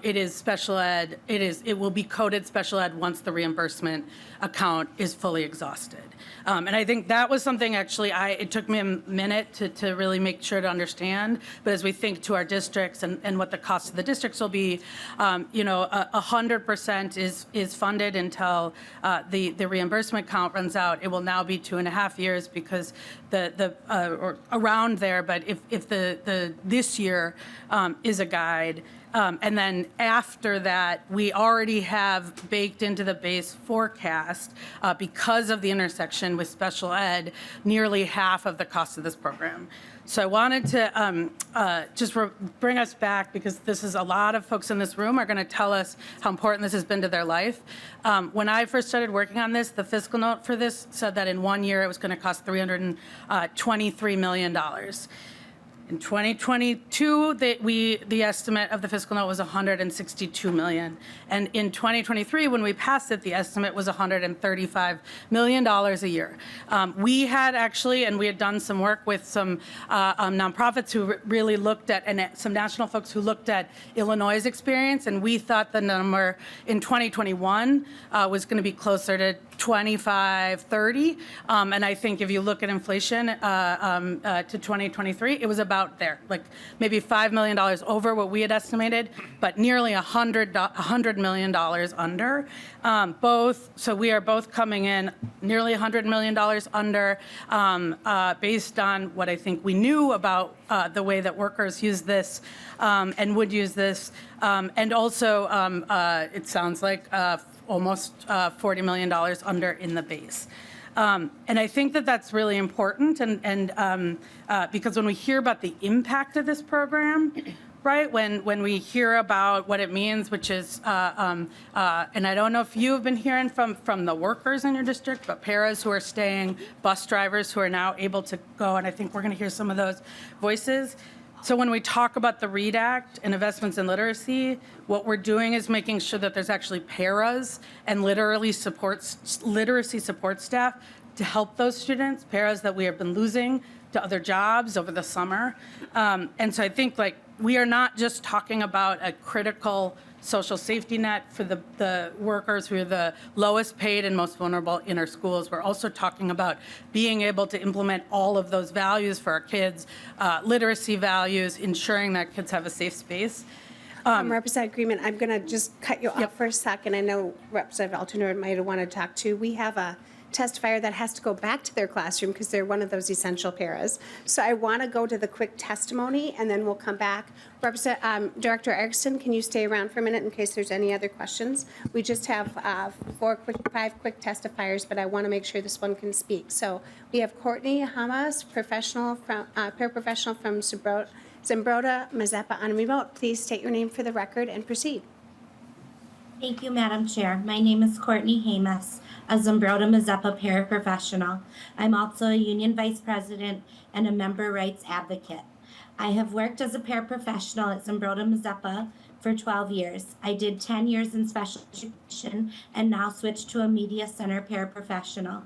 it is special ed. It will be coded special ed once the reimbursement account is fully exhausted. And I think that was something actually it took me a minute to really make sure to understand. But as we think to our districts and what the cost of the districts will be, 100% is funded until the reimbursement count runs out. It will now be 2.5 years because or around there. But if this year is a guide, And then after that, we already have baked into the base forecast, because of the intersection with special ed, nearly half of the cost of this program. So I wanted to just bring us back, because this is a lot of folks in this room are going to tell us how important this has been to their life. When I first started working on this, the fiscal note for this said that in 1 year it was going to cost $323 million. In 2022, the estimate of the fiscal note was 162 million. And in 2023, when we passed it, the estimate was $135 million a year. We had actually, and we had done some work with some nonprofits who really looked at, and some national folks who looked at Illinois' experience, and we thought the number in 2021 was going to be closer to 25, 30. And I think if you look at inflation to 2023, it was about there, like maybe $5 million over what we had estimated, but nearly $100 million under. So we are both coming in nearly $100 million under, based on what I think we knew about the way that workers use this and would use this. And also, it sounds like almost $40 million under in the base. And I think that that's really important, and because when we hear about the impact of this program, right, when we hear about what it means, which is, and I don't know if you've been hearing from the workers in your district, but paras who are staying, bus drivers who are now able to go, and I think we're going to hear some of those voices. So when we talk about the READ Act and investments in literacy, what we're doing is making sure that there's actually paras and literacy support staff to help those students, paras that we have been losing to other jobs over the summer. And so I think, like, we are not just talking about a critical social safety net for the workers who are the lowest paid and most vulnerable in our schools. We're also talking about being able to implement all of those values for our kids, literacy values, ensuring that kids have a safe space. Representative Greenman, I'm going to just cut you off for a second. I know Representative Altenor might have wanted to talk too. We have a testifier that has to go back to their classroom because they're one of those essential paras. So I want to go to the quick testimony, and then we'll come back. Director Erickson, can you stay around for a minute in case there's any other questions? We just have 5 quick testifiers, but I want to make sure this one can speak. So we have Courtney Hamas, paraprofessional from Zembroda, Mazeppa on remote. Please state your name for the record and proceed. Thank you, Madam Chair. My name is Courtney Hamas, a Zembroda Mazeppa paraprofessional. I'm also a union vice president and a member rights advocate. I have worked as a paraprofessional at Zembroda Mazeppa for 12 years. I did 10 years in special education and now switched to a media center paraprofessional.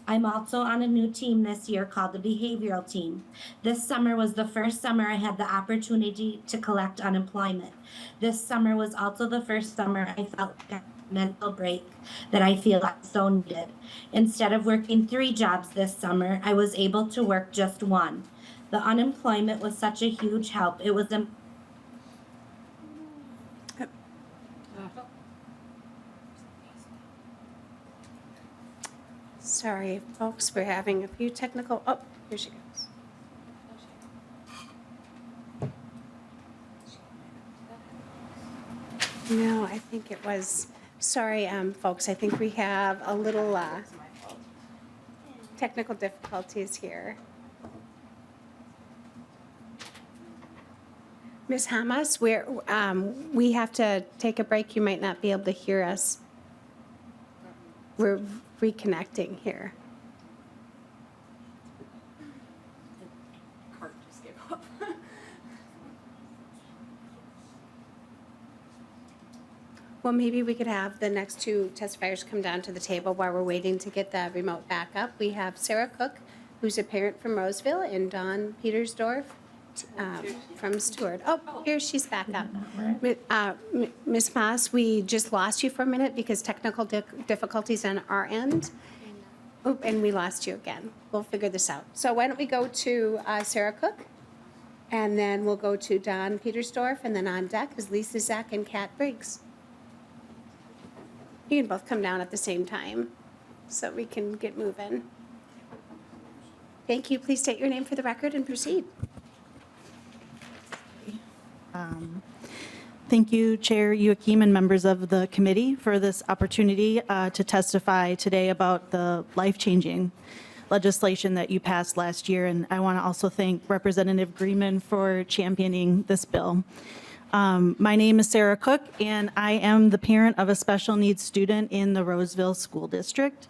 I'm also on a new team this year called the behavioral team. This summer was the first summer I had the opportunity to collect unemployment. This summer was also the first summer I felt a mental break that I feel I so needed. Instead of working 3 jobs this summer, I was able to work just 1. The unemployment was such a huge help. It was Sorry, folks, we're having a few technical, oh, here she goes. No, I think it was, sorry, folks, I think we have a little technical difficulties here. Ms. Hamas, we have to take a break. You might not be able to hear us. We're reconnecting here. Cart just gave up. Well, maybe we could have the next 2 testifiers come down to the table while we're waiting to get the remote back up. We have Sarah Cook, who's a parent from Roseville, and Dawn Petersdorf from Stewart. Oh, here she's back up. Ms. Moss, we just lost you for a minute because technical difficulties on our end. Oop, and we lost you again. We'll figure this out. So why don't we go to Sarah Cook, and then we'll go to Dawn Petersdorf, and then on deck is Lisa Zach and Kat Briggs. You can both come down at the same time so we can get moving. Thank you. Please state your name for the record and proceed. Thank you, Chair Joachim and members of the committee for this opportunity to testify today about the life-changing legislation that you passed last year. And I want to also thank Representative Greenman for championing this bill. My name is Sarah Cook, and I am the parent of a special needs student in the Roseville School District.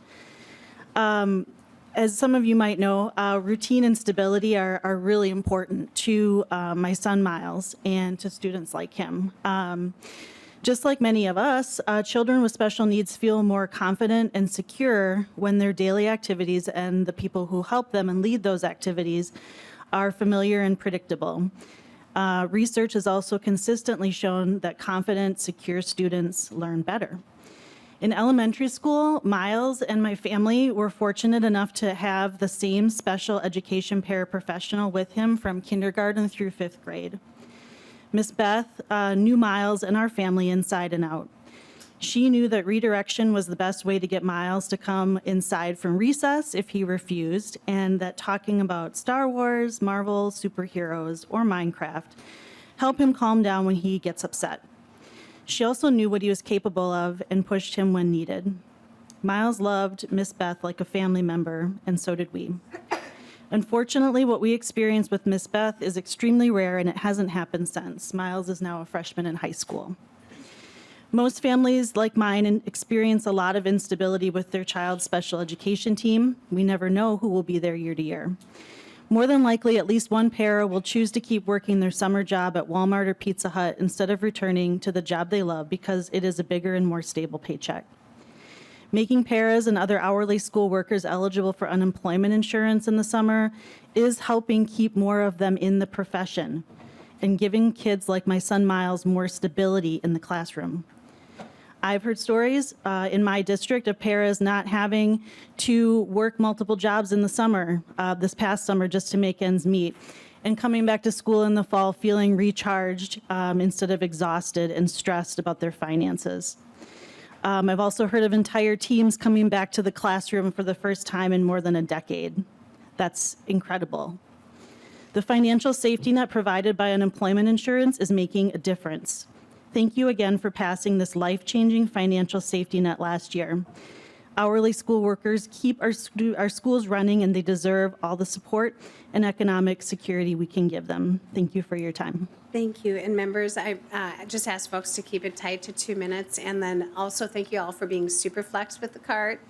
As some of you might know, routine and stability are really important to my son Miles and to students like him. Just like many of us, children with special needs feel more confident and secure when their daily activities and the people who help them and lead those activities are familiar and predictable. Research has also consistently shown that confident, secure students learn better. In elementary school, Miles and my family were fortunate enough to have the same special education paraprofessional with him from kindergarten through 5th grade. Miss Beth knew Miles and our family inside and out. She knew that redirection was the best way to get Miles to come inside from recess if he refused, and that talking about Star Wars, Marvel, superheroes, or Minecraft help him calm down when he gets upset. She also knew what he was capable of and pushed him when needed. Miles loved Miss Beth like a family member, and so did we. Unfortunately, what we experienced with Miss Beth is extremely rare, and it hasn't happened since. Miles is now a freshman in high school. Most families like mine experience a lot of instability with their child's special education team. We never know who will be there year to year. More than likely, at least one para will choose to keep working their summer job at Walmart or Pizza Hut instead of returning to the job they love because it is a bigger and more stable paycheck. Making paras and other hourly school workers eligible for unemployment insurance in the summer is helping keep more of them in the profession and giving kids like my son Miles more stability in the classroom. I've heard stories in my district of paras not having to work multiple jobs in the summer, this past summer, just to make ends meet, and coming back to school in the fall feeling recharged instead of exhausted and stressed about their finances. I've also heard of entire teams coming back to the classroom for the first time in more than a decade. That's incredible. The financial safety net provided by unemployment insurance is making a difference. Thank you again for passing this life-changing financial safety net last year. Hourly school workers keep our schools running, and they deserve all the support and economic security we can give them. Thank you for your time. Thank you. And members, I just ask folks to keep it tight to 2 minutes. And then also thank you all for being super flex with the cart.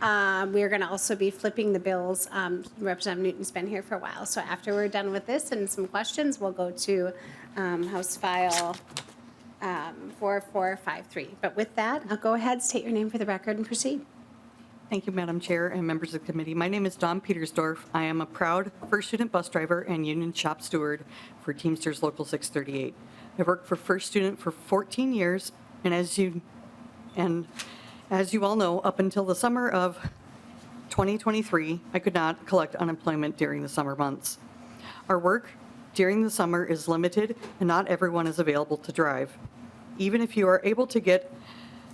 We're going to also be flipping the bills. Representative Newton's been here for a while. So after we're done with this and some questions, we'll go to House File 4453. But with that, I'll go ahead, state your name for the record, and proceed. Thank you, Madam Chair and members of the committee. My name is Dawn Petersdorf. I am a proud First Student bus driver and union shop steward for Teamsters Local 638. I've worked for First Student for 14 years, and as you all know, up until the summer of 2023, I could not collect unemployment during the summer months. Our work during the summer is limited, and not everyone is available to drive. Even if you are able to get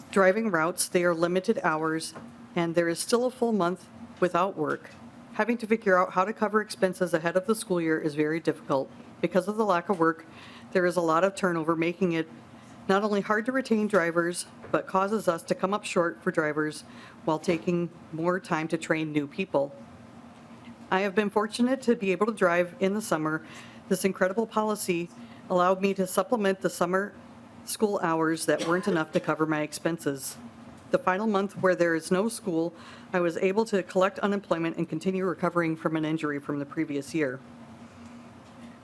driving routes, they are limited hours, and there is still a full month without work. Having to figure out how to cover expenses ahead of the school year is very difficult. Because of the lack of work, there is a lot of turnover, making it not only hard to retain drivers, but causes us to come up short for drivers while taking more time to train new people. I have been fortunate to be able to drive in the summer. This incredible policy allowed me to supplement the summer school hours that weren't enough to cover my expenses. The final month where there is no school, I was able to collect unemployment and continue recovering from an injury from the previous year.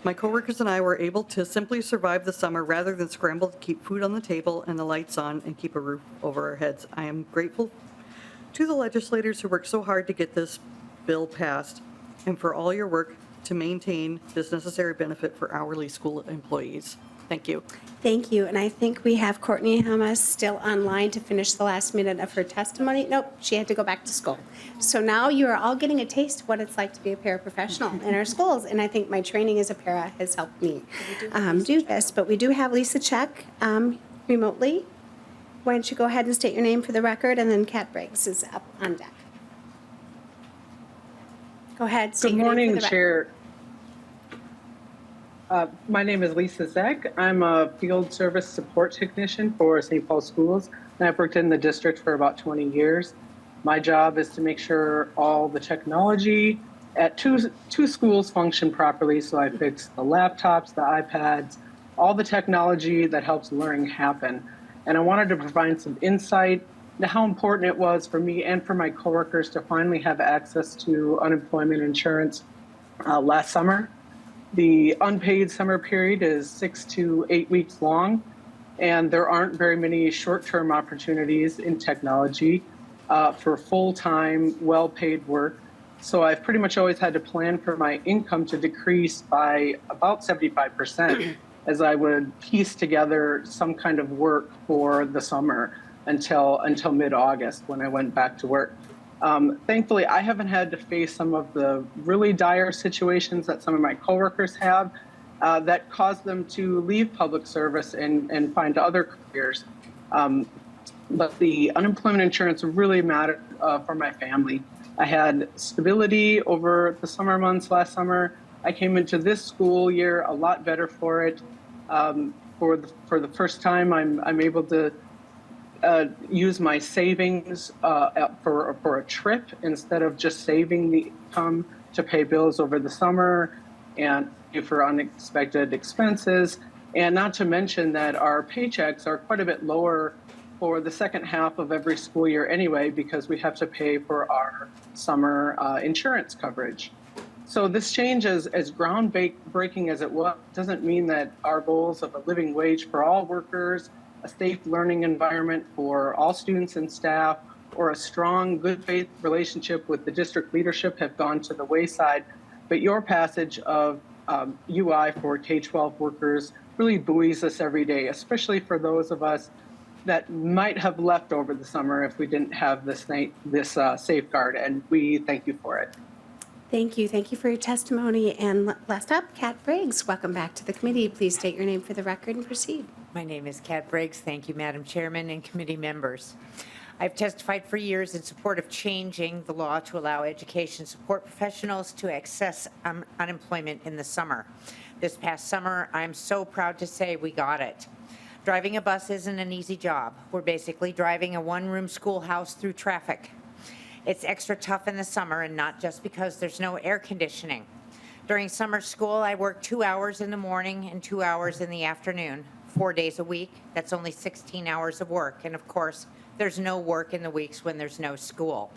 My coworkers and I were able to simply survive the summer rather than scramble to keep food on the table and the lights on and keep a roof over our heads. I am grateful to the legislators who worked so hard to get this bill passed and for all your work to maintain this necessary benefit for hourly school employees. Thank you. Thank you. And I think we have Courtney Hamas still online to finish the last minute of her testimony. Nope, she had to go back to school. So now you are all getting a taste of what it's like to be a paraprofessional in our schools. And I think my training as a para has helped me do this. But we do have Lisa Check remotely. Why don't you go ahead and state your name for the record, and then Kat Briggs is up on deck. Go ahead, state Good your name morning, for the record. Chair. My name is Lisa Zeck. I'm a field service support technician for St. Paul Schools, and I've worked in the district for about 20 years. My job is to make sure all the technology at two schools function properly. So I fix the laptops, the iPads, all the technology that helps learning happen. And I wanted to provide some insight into how important it was for me and for my coworkers to finally have access to unemployment insurance last summer. The unpaid summer period is 6 to 8 weeks long, and there aren't very many short-term opportunities in technology for full-time, well-paid work. So I've pretty much always had to plan for my income to decrease by about 75% as I would piece together some kind of work for the summer until mid-August when I went back to work. Thankfully, I haven't had to face some of the really dire situations that some of my coworkers have that caused them to leave public service and find other careers. But the unemployment insurance really mattered for my family. I had stability over the summer months last summer. I came into this school year a lot better for it. For the first time, I'm able to use my savings for a trip instead of just saving the income to pay bills over the summer and pay for unexpected expenses. And not to mention that our paychecks are quite a bit lower for the second half of every school year anyway, because we have to pay for our summer insurance coverage. So this change, as groundbreaking as it was, doesn't mean that our goals of a living wage for all workers, a safe learning environment for all students and staff, or a strong, good faith relationship with the district leadership have gone to the wayside. But your passage of UI for K-12 workers really buoys us every day, especially for those of us that might have left over the summer if we didn't have this safeguard, and we thank you for it. Thank you. Thank you for your testimony. And last up, Kat Briggs. Welcome back to the committee. Please state your name for the record and proceed. My name is Kat Briggs. Thank you, Madam Chairman and committee members. I've testified for years in support of changing the law to allow education support professionals to access unemployment in the summer. This past summer, I'm so proud to say we got it. Driving a bus isn't an easy job. We're basically driving a one-room schoolhouse through traffic. It's extra tough in the summer, and not just because there's no air conditioning. During summer school, I work 2 hours in the morning and 2 hours in the afternoon, 4 days a week. That's only 16 hours of work. And of course, there's no work in the weeks when there's no school.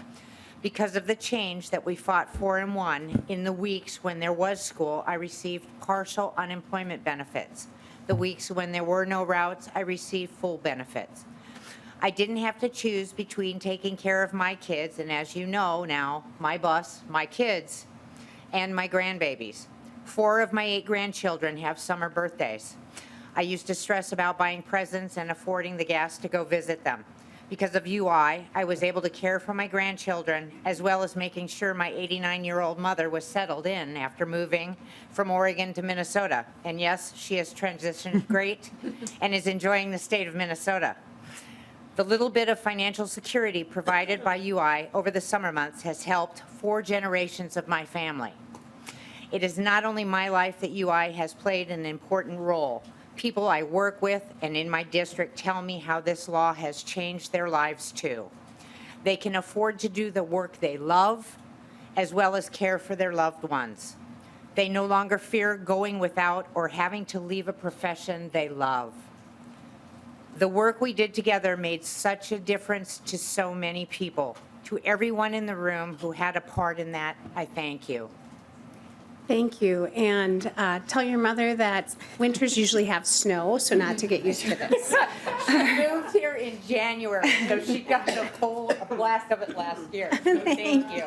Because of the change that we fought for and won, in the weeks when there was school, I received partial unemployment benefits. The weeks when there were no routes, I received full benefits. I didn't have to choose between taking care of my kids, and as you know now, my bus, my kids, and my grandbabies. 4 of my 8 grandchildren have summer birthdays. I used to stress about buying presents and affording the gas to go visit them. Because of UI, I was able to care for my grandchildren, as well as making sure my 89-year-old mother was settled in after moving from Oregon to Minnesota. And yes, she has transitioned great and is enjoying the state of Minnesota. The little bit of financial security provided by UI over the summer months has helped 4 generations of my family. It is not only my life that UI has played an important role. People I work with and in my district tell me how this law has changed their lives too. They can afford to do the work they love, as well as care for their loved ones. They no longer fear going without or having to leave a profession they love. The work we did together made such a difference to so many people. To everyone in the room who had a part in that, I thank you. Thank you. And tell your mother that winters usually have snow, so not to get used to this. She moved here in January, so she got a blast of it last year. So thank you.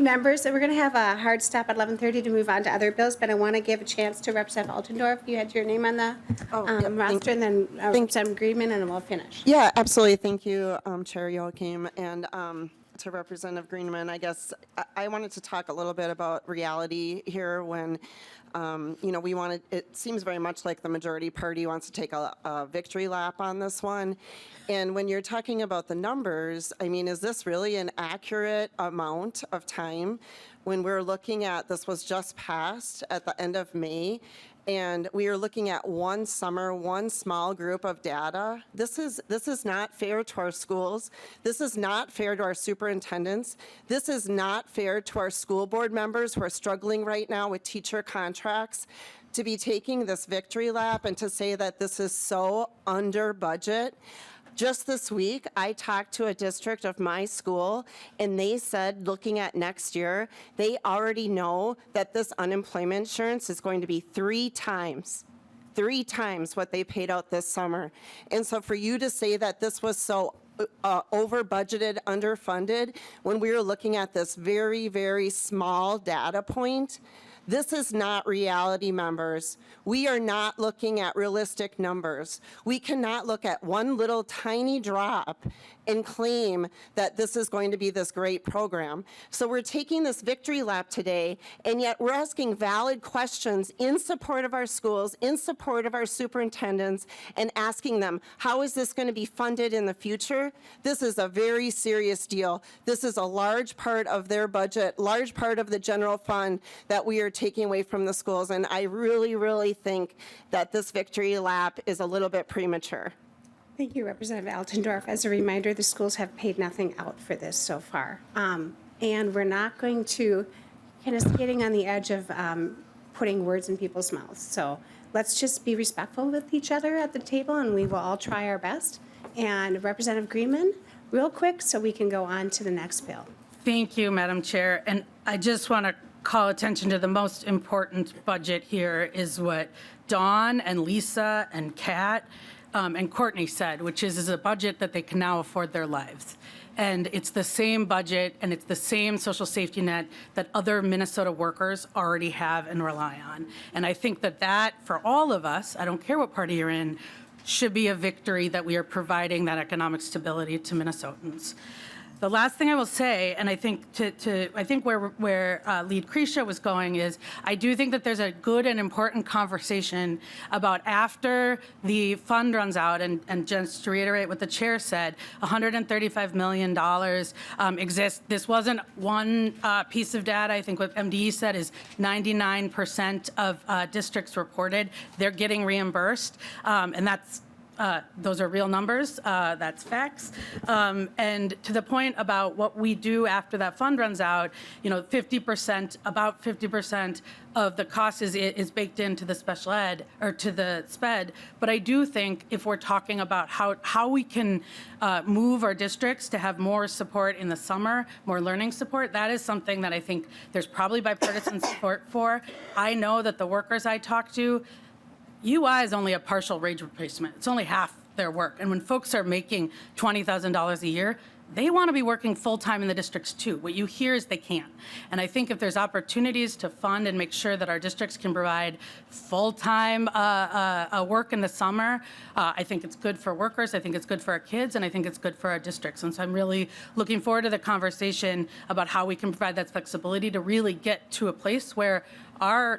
Members, we're going to have a hard stop at 11:30 to move on to other bills, but I want to give a chance to Representative Altendorf. You had your name on the roster, and then Representative Griedman, and then we'll finish. Yeah, absolutely. Thank you, Chair Joachim. And to Representative Greenman. I guess I wanted to talk a little bit about reality here when, we wanted, it seems very much like the majority party wants to take a victory lap on this one. And when you're talking about the numbers, I mean, is this really an accurate amount of time? When we're looking at, this was just passed at the end of May, and we are looking at one summer, one small group of data. This is not fair to our schools. This is not fair to our superintendents. This is not fair to our school board members who are struggling right now with teacher contracts, to be taking this victory lap and to say that this is so under budget. Just this week, I talked to a district of my school, and they said, looking at next year, they already know that this unemployment insurance is going to be three times what they paid out this summer. And so for you to say that this was so over budgeted, underfunded, when we were looking at this very, very small data point, this is not reality, members. We are not looking at realistic numbers. We cannot look at one little tiny drop and claim that this is going to be this great program. So we're taking this victory lap today, and yet we're asking valid questions in support of our schools, in support of our superintendents, and asking them, how is this going to be funded in the future? This is a very serious deal. This is a large part of their budget, large part of the general fund that we are taking away from the schools, and I really, really think that this victory lap is a little bit premature. Thank you, Representative Altendorf. As a reminder, the schools have paid nothing out for this so far. And we're not going to, kind of skating on the edge of putting words in people's mouths. So let's just be respectful with each other at the table, and we will all try our best. And Representative Greenman, real quick, so we can go on to the next bill. Thank you, Madam Chair. And I just want to call attention to the most important budget here is what Dawn and Lisa and Kat and Courtney said, which is a budget that they can now afford their lives. And it's the same budget and it's the same social safety net that other Minnesota workers already have and rely on. And I think that for all of us, I don't care what party you're in, should be a victory that we are providing that economic stability to Minnesotans. The last thing I will say, and I think I think where Lead Krisha was going is, I do think that there's a good and important conversation about after the fund runs out, and just to reiterate what the chair said, $135 million exists. This wasn't one piece of data. I think what MDE said is 99% of districts reported they're getting reimbursed, and that's those are real numbers, that's facts. And to the point about what we do after that fund runs out, 50%, about 50% of the cost is baked into the special ed or to the SPED. But I do think if we're talking about how we can move our districts to have more support in the summer, more learning support, that is something that I think there's probably bipartisan support for. I know that the workers I talk to, UI is only a partial wage replacement. It's only half their work. And when folks are making $20,000 a year, they want to be working full-time in the districts too. What you hear is they can't. And I think if there's opportunities to fund and make sure that our districts can provide full-time work in the summer, I think it's good for workers, I think it's good for our kids, and I think it's good for our districts. And so I'm really looking forward to the conversation about how we can provide that flexibility to really get to a place where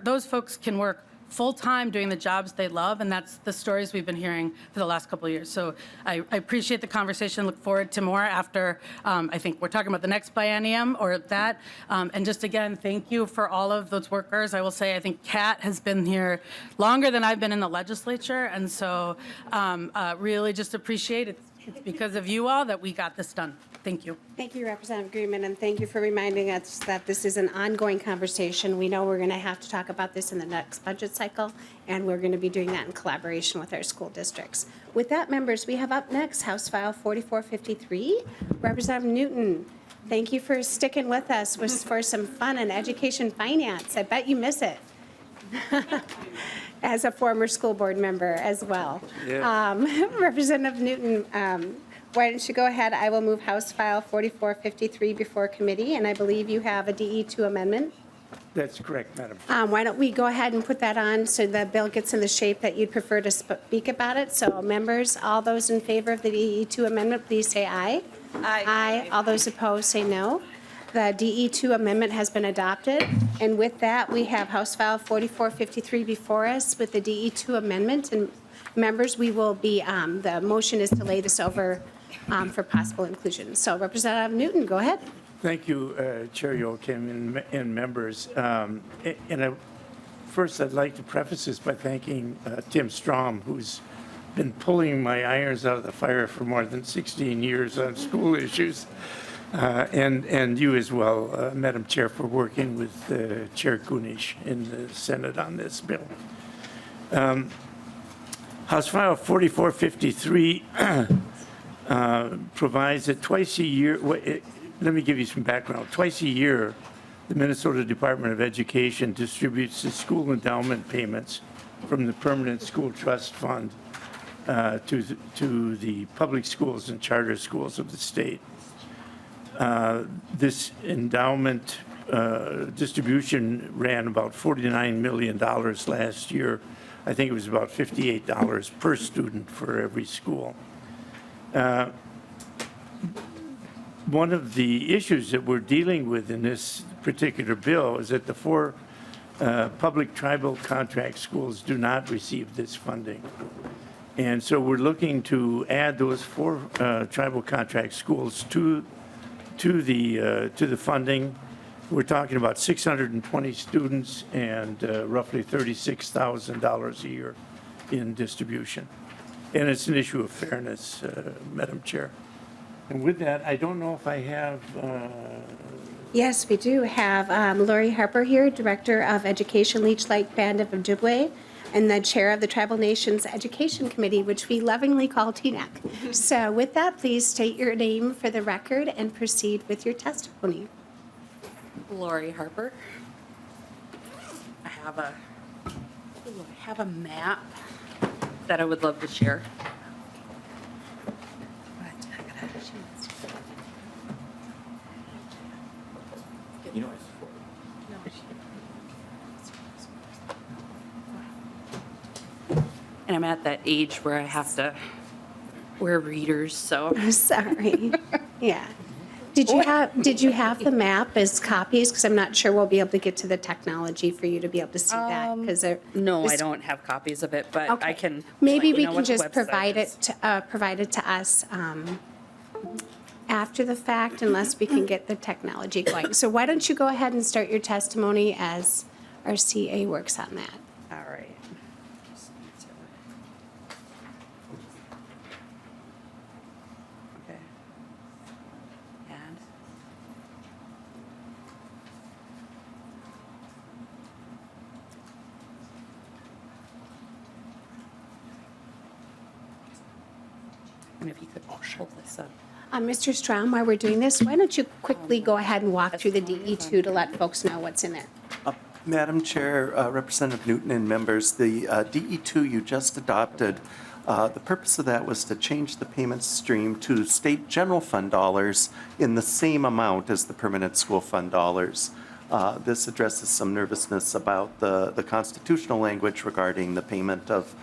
those folks can work full-time doing the jobs they love, and that's the stories we've been hearing for the last couple of years. So I appreciate the conversation, look forward to more after, I think we're talking about the next biennium or that. And just again, thank you for all of those workers. I will say, I think Kat has been here longer than I've been in the legislature, and so really just appreciate it. It's because of you all that we got this done. Thank you. Thank you, Representative Greenman, and thank you for reminding us that this is an ongoing conversation. We know we're going to have to talk about this in the next budget cycle, and we're going to be doing that in collaboration with our school districts. With that, members, we have up next House File 4453. Representative Newton, thank you for sticking with us for some fun and education finance. I bet you miss it. As a former school board member as well. Yeah. Representative Newton, why don't you go ahead? I will move House File 4453 before committee, and I believe you have a DE2 amendment. That's correct, Madam. Why don't we go ahead and put that on so the bill gets in the shape that you'd prefer to speak about it? So members, all those in favor of the DE2 amendment, please say aye. Aye. All those opposed, say no. The DE2 amendment has been adopted. And with that, we have House File 4453 before us with the DE2 amendment. And members, we will be, the motion is to lay this over for possible inclusion. So Representative Newton, go ahead. Thank you, Chair Yoakim and members. First, I'd like to preface this by thanking Tim Strom, who's been pulling my irons out of the fire for more than 16 years on school issues, and you as well, Madam Chair, for working with Chair Kunish in the Senate on this bill. House File 4453 provides that twice a year, let me give you some background. Twice a year, the Minnesota Department of Education distributes the school endowment payments from the Permanent School Trust Fund to the public schools and charter schools of the state. This endowment distribution ran about $49 million last year. I think it was about $58 per student for every school. One of the issues that we're dealing with in this particular bill is that the 4 public tribal contract schools do not receive this funding. And so we're looking to add those 4 tribal contract schools to the funding. We're talking about 620 students and roughly $36,000 a year in distribution. And it's an issue of fairness, Madam Chair. And with that, I don't know if I have. Yes, we do have Lori Harper here, Director of Education, Leech Lake Band of Ojibwe, and the Chair of the Tribal Nations Education Committee, which we lovingly call TNEC. So with that, please state your name for the record and proceed with your testimony. Lori Harper. I have a map that I would love to share. You know, And I'm at that age where I have to wear readers, so. I'm sorry. Yeah. Did you have the map as copies? Because I'm not sure we'll be able to get to the technology for you to be able to see that. Because No, I don't have copies of it, but I can. Maybe let we you know can what the just website provide it to us after the fact, unless we can get the technology going. So why don't you go ahead and start your testimony as our CA works on that. All right. Okay. And. And if you could hold this up. Mr. Strom, while we're doing this, why don't you quickly go ahead and walk through the DE2 to let folks know what's in there? Madam Chair, Representative Newton and members, the DE2 you just adopted, the purpose of that was to change the payment stream to state general fund dollars in the same amount as the permanent school fund dollars. This addresses some nervousness about the constitutional language regarding the payment of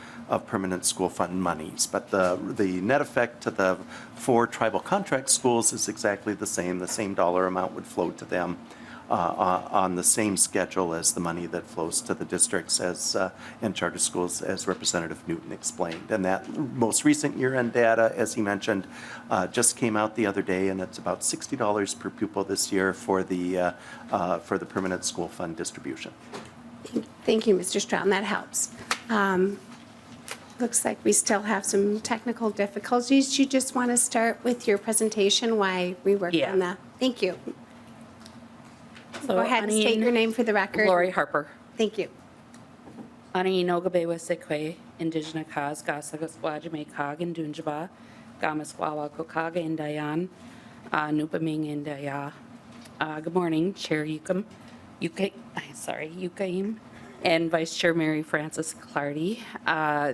permanent school fund monies. But the net effect to the 4 tribal contract schools is exactly the same. The same dollar amount would flow to them on the same schedule as the money that flows to the districts and charter schools, as Representative Newton explained. And that most recent year-end data, as he mentioned, just came out the other day, and it's about $60 per pupil this year for the permanent school fund distribution. Thank you, Mr. Strom. That helps. Looks like we still have some technical difficulties. You just want to start with your presentation, why we work on that. Thank you. Go ahead and state your name for the record. Lori Harper. Thank you. Ani Nogabewa Sekwe, Indigenous Kaz, Gasagaswajime Kag and Dunjaba, Gamaswawa Kokaga and Dayan, Nupaming and Daya. Good morning, Chair Yukaim, and Vice Chair Mary Frances Clardy.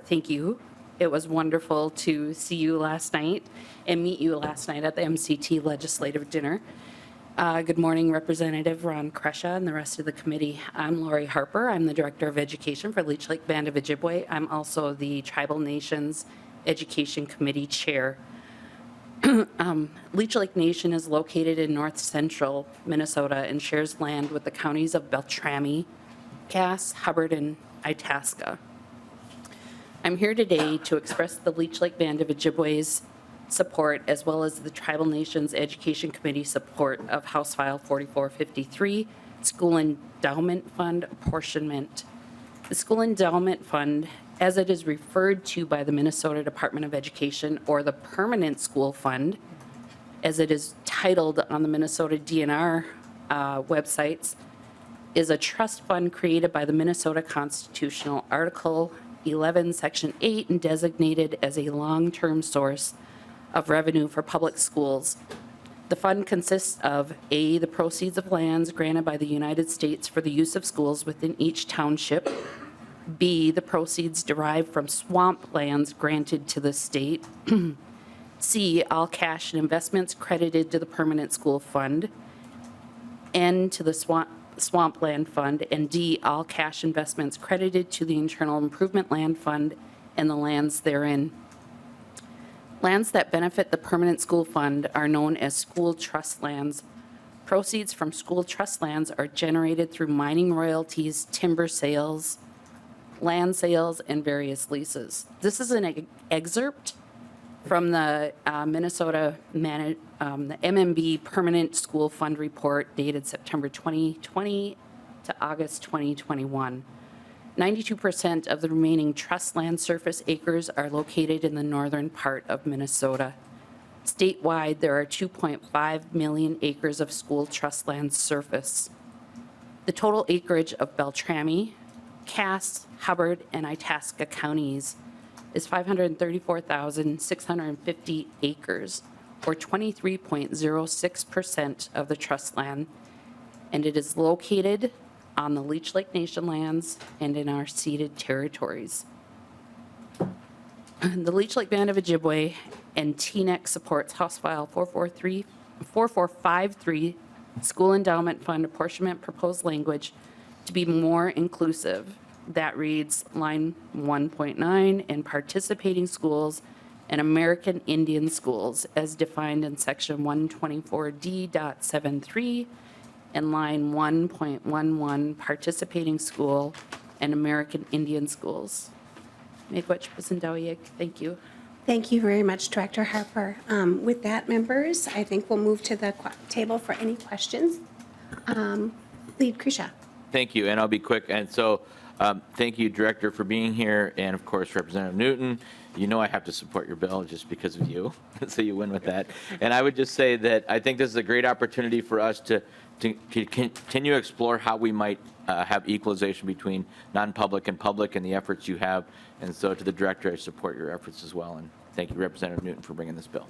Thank you. It was wonderful to see you last night and meet you last night at the MCT legislative dinner. Good morning, Representative Ron Kresha and the rest of the committee. I'm Lori Harper. I'm the Director of Education for Leech Lake Band of Ojibwe. I'm also the Tribal Nations Education Committee Chair. Leech Lake Nation is located in north central Minnesota and shares land with the counties of Beltrami, Cass, Hubbard, and Itasca. I'm here today to express the Leech Lake Band of Ojibwe's support, as well as the Tribal Nations Education Committee support of House File 4453, School Endowment Fund Apportionment. The School Endowment Fund, as it is referred to by the Minnesota Department of Education, or the Permanent School Fund, as it is titled on the Minnesota DNR websites, is a trust fund created by the Minnesota Constitutional Article 11, Section 8, and designated as a long-term source of revenue for public schools. The fund consists of A, the proceeds of lands granted by the United States for the use of schools within each township, B, the proceeds derived from swamp lands granted to the state, C, all cash and investments credited to the Permanent School Fund, N, to the Swampland Fund, and D, all cash investments credited to the Internal Improvement Land Fund and the lands therein. Lands that benefit the Permanent School Fund are known as school trust lands. Proceeds from school trust lands are generated through mining royalties, timber sales, land sales, and various leases. This is an excerpt from the Minnesota the MMB Permanent School Fund Report dated September 2020 to August 2021. 92% of the remaining trust land surface acres are located in the northern part of Minnesota. Statewide, there are 2.5 million acres of school trust land surface. The total acreage of Beltrami, Cass, Hubbard, and Itasca counties is 534,650 acres, or 23.06% of the trust land, and it is located on the Leech Lake Nation lands and in our ceded territories. The Leech Lake Band of Ojibwe and TNEC supports House File 4453, School Endowment Fund Apportionment Proposed Language, to be more inclusive. That reads line 1.9, in participating schools and American Indian schools as defined in section 124D.73, and line 1.11, participating school and American Indian schools. Thank you. Thank you very much, Director Harper. With that, members, I think we'll move to the table for any questions. Lead Krisha. Thank you, and I'll be quick. And so thank you, Director, for being here, and of course, Representative Newton. You know I have to support your bill just because of you, so you win with that. And I would just say that I think this is a great opportunity for us to continue to explore how we might have equalization between non-public and public and the efforts you have. And so to the Director, I support your efforts as well. And thank you, Representative Newton, for bringing this bill.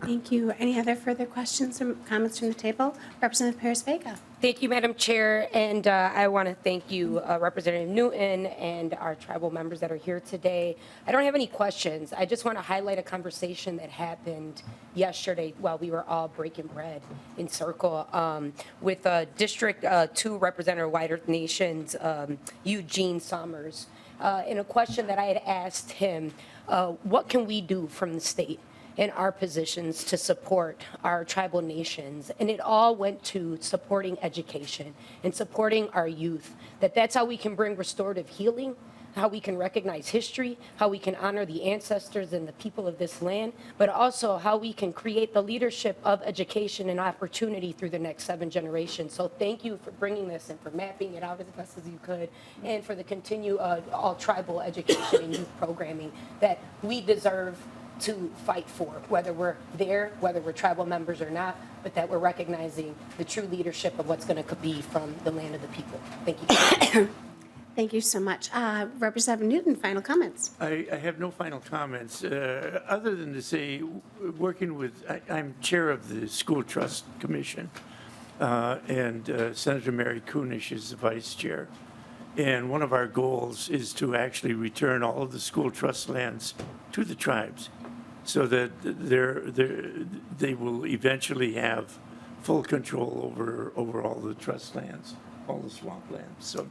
Thank you. Any other further questions or comments from the table? Representative Paris-Vega. Thank you, Madam Chair, and I want to thank you, Representative Newton, and our tribal members that are here today. I don't have any questions. I just want to highlight a conversation that happened yesterday while we were all breaking bread in circle with District 2 Representative White Earth Nations, Eugene Summers, in a question that I had asked him, what can we do from the state in our positions to support our tribal nations? And it all went to supporting education and supporting our youth, that's how we can bring restorative healing, how we can recognize history, how we can honor the ancestors and the people of this land, but also how we can create the leadership of education and opportunity through the next 7 generations. So thank you for bringing this and for mapping it out as best as you could, and for the continued all tribal education and youth programming that we deserve to fight for, whether we're there, whether we're tribal members or not, but that we're recognizing the true leadership of what's going to be from the land of the people. Thank you. Thank you so much. Representative Newton, final comments. I have no final comments, other than to say, working with, I'm chair of the School Trust Commission, and Senator Mary Kunish is the vice chair. And one of our goals is to actually return all of the school trust lands to the tribes, so that they will eventually have full control over all the trust lands, all the swamp lands. So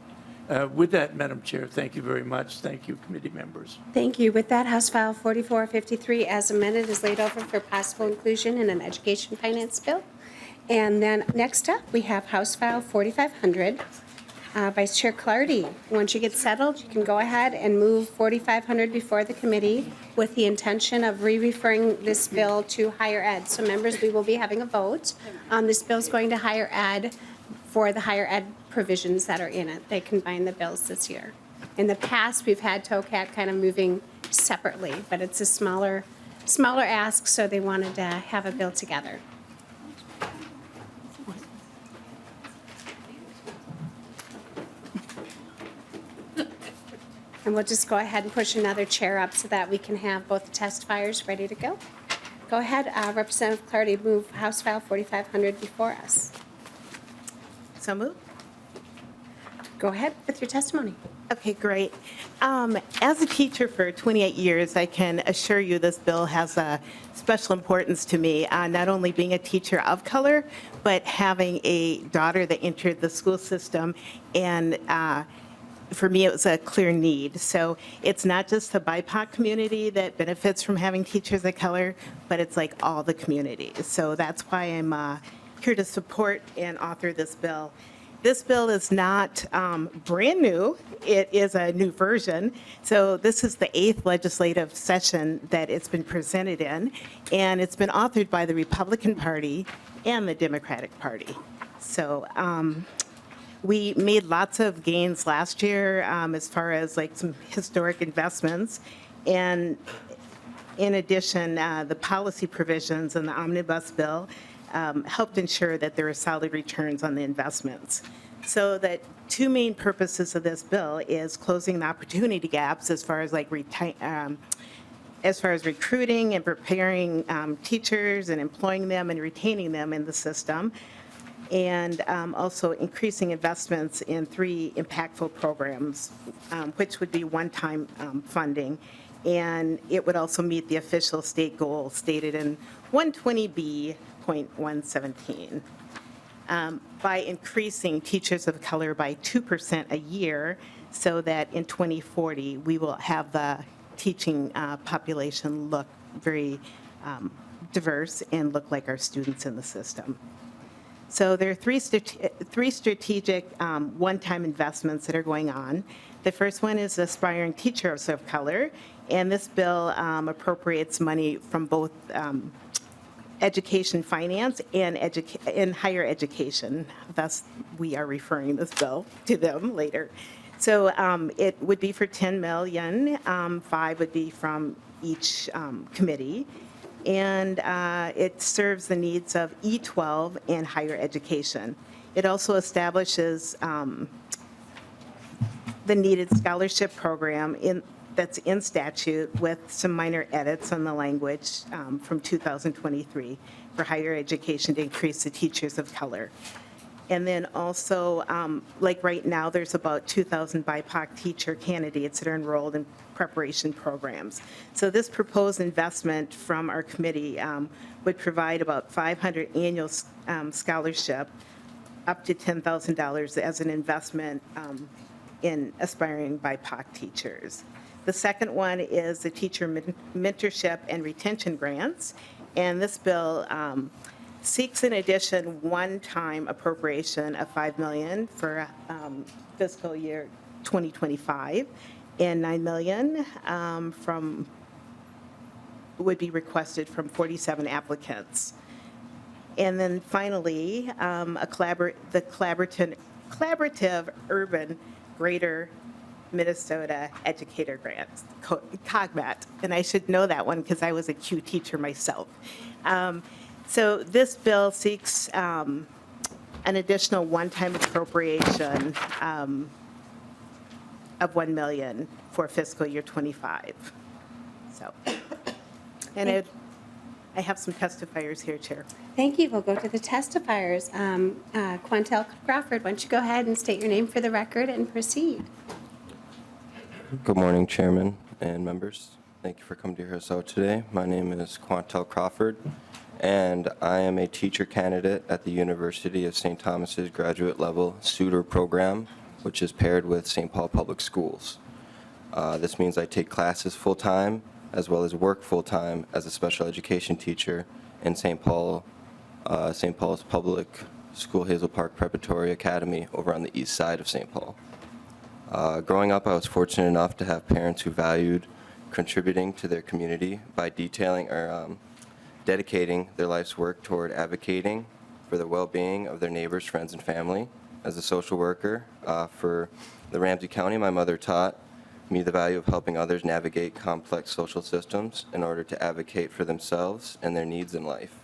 with that, Madam Chair, thank you very much. Thank you, committee members. Thank you. With that, House File 4453 as amended is laid over for possible inclusion in an education finance bill. And then next up, we have House File 4500. Vice Chair Clardy, once you get settled, you can go ahead and move 4500 before the committee with the intention of re-referring this bill to higher ed. So members, we will be having a vote. This bill is going to higher ed for the higher ed provisions that are in it. They combine the bills this year. In the past, we've had TOCAT kind of moving separately, but it's a smaller ask, so they wanted to have a bill together. And we'll just go ahead and push another chair up so that we can have both the testifiers ready to go. Go ahead, Representative Clardy, move House File 4500 before us. So moved. Go ahead with your testimony. Okay, great. As a teacher for 28 years, I can assure you this bill has a special importance to me, not only being a teacher of color, but having a daughter that entered the school system, and for me, it was a clear need. So it's not just the BIPOC community that benefits from having teachers of color, but it's like all the communities. So that's why I'm here to support and author this bill. This bill is not brand new. It is a new version. So this is the 8th legislative session that it's been presented in, and it's been authored by the Republican Party and the Democratic Party. So we made lots of gains last year as far as like some historic investments. And in addition, the policy provisions in the omnibus bill helped ensure that there were solid returns on the investments. So the two main purposes of this bill is closing the opportunity gaps as far as like as far as recruiting and preparing teachers and employing them and retaining them in the system, and also increasing investments in 3 impactful programs, which would be one-time funding. And it would also meet the official state goal stated in 120B.117 by increasing teachers of color by 2% a year, so that in 2040 we will have the teaching population look very diverse and look like our students in the system. So there are three strategic one-time investments that are going on. The first one is aspiring teachers of color, and this bill appropriates money from both education finance and higher education. Thus, we are referring this bill to them later. So it would be for $10 million. 5 would be from each committee. And it serves the needs of E12 and higher education. It also establishes the needed scholarship program that's in statute with some minor edits on the language from 2023 for higher education to increase the teachers of color. And then also, like right now, there's about 2,000 BIPOC teacher candidates that are enrolled in preparation programs. So this proposed investment from our committee would provide about 500 annual scholarship, up to $10,000 as an investment in aspiring BIPOC teachers. The second one is the teacher mentorship and retention grants. And this bill seeks in addition one-time appropriation of $5 million for fiscal year 2025, and $9 million would be requested from 47 applicants. And then finally, the collaborative urban Greater Minnesota Educator Grants, COGMAT, and I should know that one because I was a Q teacher myself. So this bill seeks an additional one-time appropriation of $1 million for fiscal year 25. So, and I have some testifiers here, Chair. Thank you. We'll go to the testifiers. Quantel Crawford, why don't you go ahead and state your name for the record and proceed. Good morning, Chairman and members. Thank you for coming to hear us out today. My name is Quantel Crawford, and I am a teacher candidate at the University of St. Thomas's graduate level Suitor program, which is paired with St. Paul Public Schools. This means I take classes full-time as well as work full-time as a special education teacher in St. Paul's Public School Hazel Park Preparatory Academy over on the east side of St. Paul. Growing up, I was fortunate enough to have parents who valued contributing to their community by dedicating their life's work toward advocating for the well-being of their neighbors, friends, and family. As a social worker for the Ramsey County, my mother taught me the value of helping others navigate complex social systems in order to advocate for themselves and their needs in life.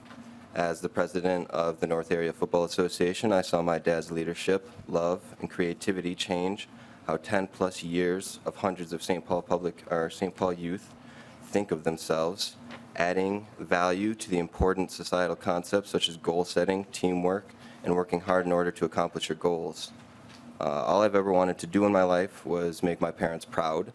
As the president of the North Area Football Association, I saw my dad's leadership, love, and creativity change how 10-plus years of hundreds of St. Paul youth think of themselves, adding value to the important societal concepts such as goal setting, teamwork, and working hard in order to accomplish your goals. All I've ever wanted to do in my life was make my parents proud.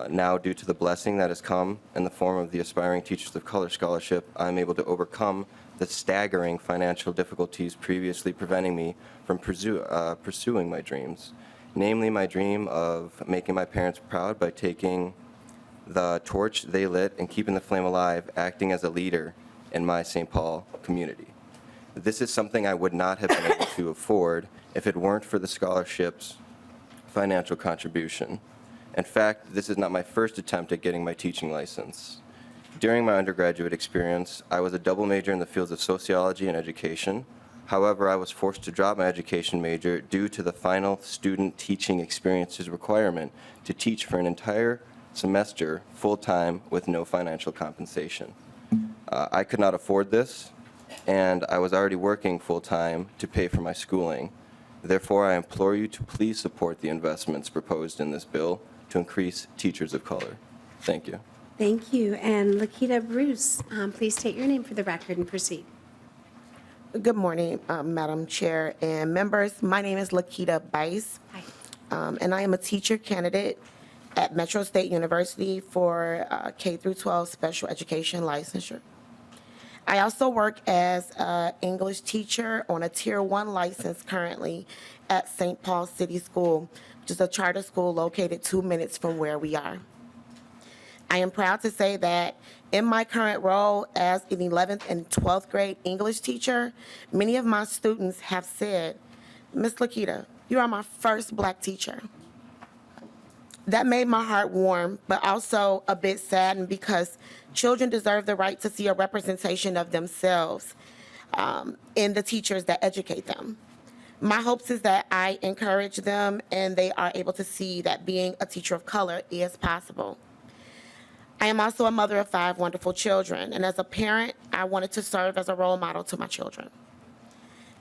Now, due to the blessing that has come in the form of the Aspiring Teachers of Color Scholarship, I'm able to overcome the staggering financial difficulties previously preventing me from pursuing my dreams. Namely, my dream of making my parents proud by taking the torch they lit and keeping the flame alive, acting as a leader in my St. Paul community. This is something I would not have been able to afford if it weren't for the scholarship's financial contribution. In fact, this is not my first attempt at getting my teaching license. During my undergraduate experience, I was a double major in the fields of sociology and education. However, I was forced to drop my education major due to the final student teaching experiences requirement to teach for an entire semester full-time with no financial compensation. I could not afford this, and I was already working full-time to pay for my schooling. Therefore, I implore you to please support the investments proposed in this bill to increase teachers of color. Thank you. Thank you. And Lakita Bruce, please state your name for the record and proceed. Good morning, Madam Chair and members. My name is Lakita Bice, and I am a teacher candidate at Metro State University for K through 12 special education licensure. I also work as an English teacher on a Tier 1 license currently at St. Paul City School, which is a charter school located 2 minutes from where we are. I am proud to say that in my current role as an 11th and 12th grade English teacher, many of my students have said, "Miss Lakita, you are my first Black teacher." That made my heart warm, but also a bit saddened because children deserve the right to see a representation of themselves in the teachers that educate them. My hopes is that I encourage them and they are able to see that being a teacher of color is possible. I am also a mother of 5 wonderful children, and as a parent, I wanted to serve as a role model to my children.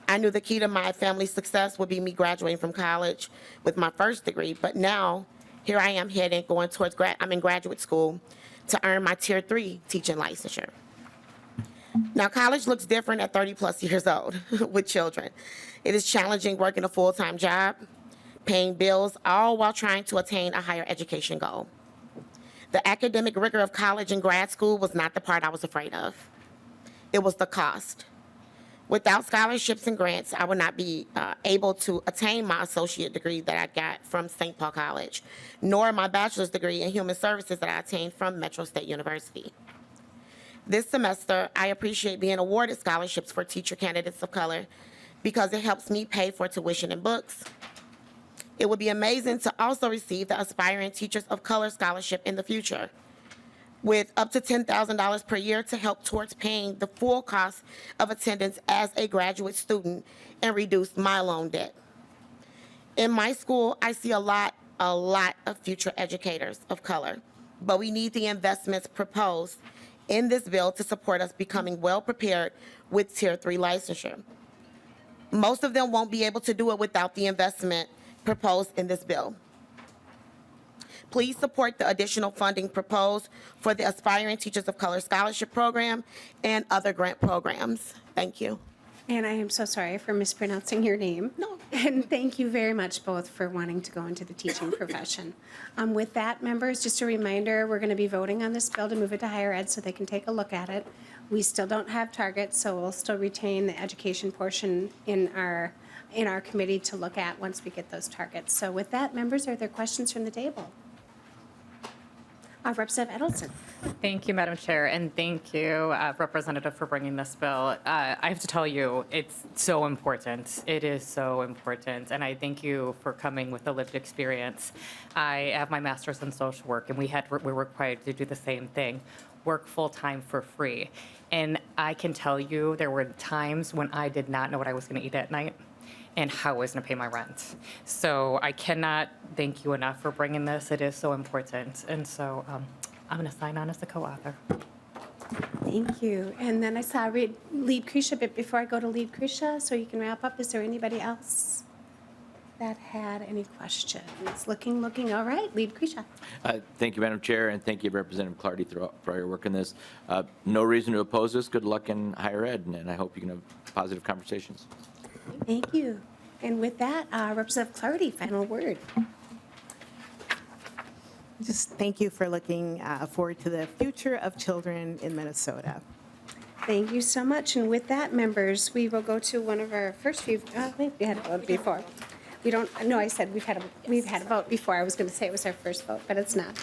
I knew the key to my family's success would be me graduating from college with my first degree, but now here I am going towards I'm in graduate school to earn my Tier 3 teaching licensure. Now, college looks different at 30-plus years old with children. It is challenging working a full-time job, paying bills, all while trying to attain a higher education goal. The academic rigor of college and grad school was not the part I was afraid of. It was the cost. Without scholarships and grants, I would not be able to attain my associate degree that I got from St. Paul College, nor my bachelor's degree in human services that I attained from Metro State University. This semester, I appreciate being awarded scholarships for teacher candidates of color because it helps me pay for tuition and books. It would be amazing to also receive the Aspiring Teachers of Color Scholarship in the future, with up to $10,000 per year to help towards paying the full cost of attendance as a graduate student and reduce my loan debt. In my school, I see a lot of future educators of color, but we need the investments proposed in this bill to support us becoming well prepared with Tier 3 licensure. Most of them won't be able to do it without the investment proposed in this bill. Please support the additional funding proposed for the Aspiring Teachers of Color Scholarship Program and other grant programs. Thank you. And I am so sorry for mispronouncing your name. No. And thank you very much both for wanting to go into the teaching profession. With that, members, just a reminder, we're going to be voting on this bill to move it to higher ed so they can take a look at it. We still don't have targets, so we'll still retain the education portion in our committee to look at once we get those targets. So with that, members, are there questions from the table? Representative Edelson. Thank you, Madam Chair, and thank you, Representative, for bringing this bill. I have to tell you, it's so important. It is so important, and I thank you for coming with the lived experience. I have my master's in social work, and we were required to do the same thing, work full-time for free. And I can tell you, there were times when I did not know what I was going to eat at night and how I was going to pay my rent. So I cannot thank you enough for bringing this. It is so important. And so I'm going to sign on as the co-author. Thank you. And then I saw Lead Krisha, but before I go to Lead Krisha, so you can wrap up, is there anybody else that had any questions? Looking, all right. Lead Krisha. Thank you, Madam Chair, and thank you, Representative Clardy, for your work in this. No reason to oppose this. Good luck in higher ed, and I hope you can have positive conversations. Thank you. And with that, Representative Clardy, final word. Just thank you for looking forward to the future of children in Minnesota. Thank you so much. And with that, members, we will go to one of our first few, wait, we had a vote before. We don't, no, I said we've had a vote before. I was going to say it was our first vote, but it's not.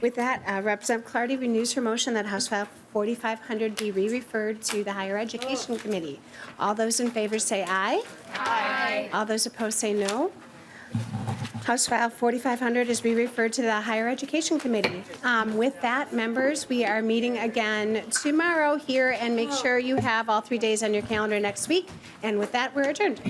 With that, Representative Clardy renews her motion that House File 4500 be re-referred to the Higher Education Committee. All those in favor say aye. Aye. All those opposed say no. House File 4500 is re-referred to the Higher Education Committee. With that, members, we are meeting again tomorrow here, and make sure you have all 3 days on your calendar next week. And with that, we're adjourned.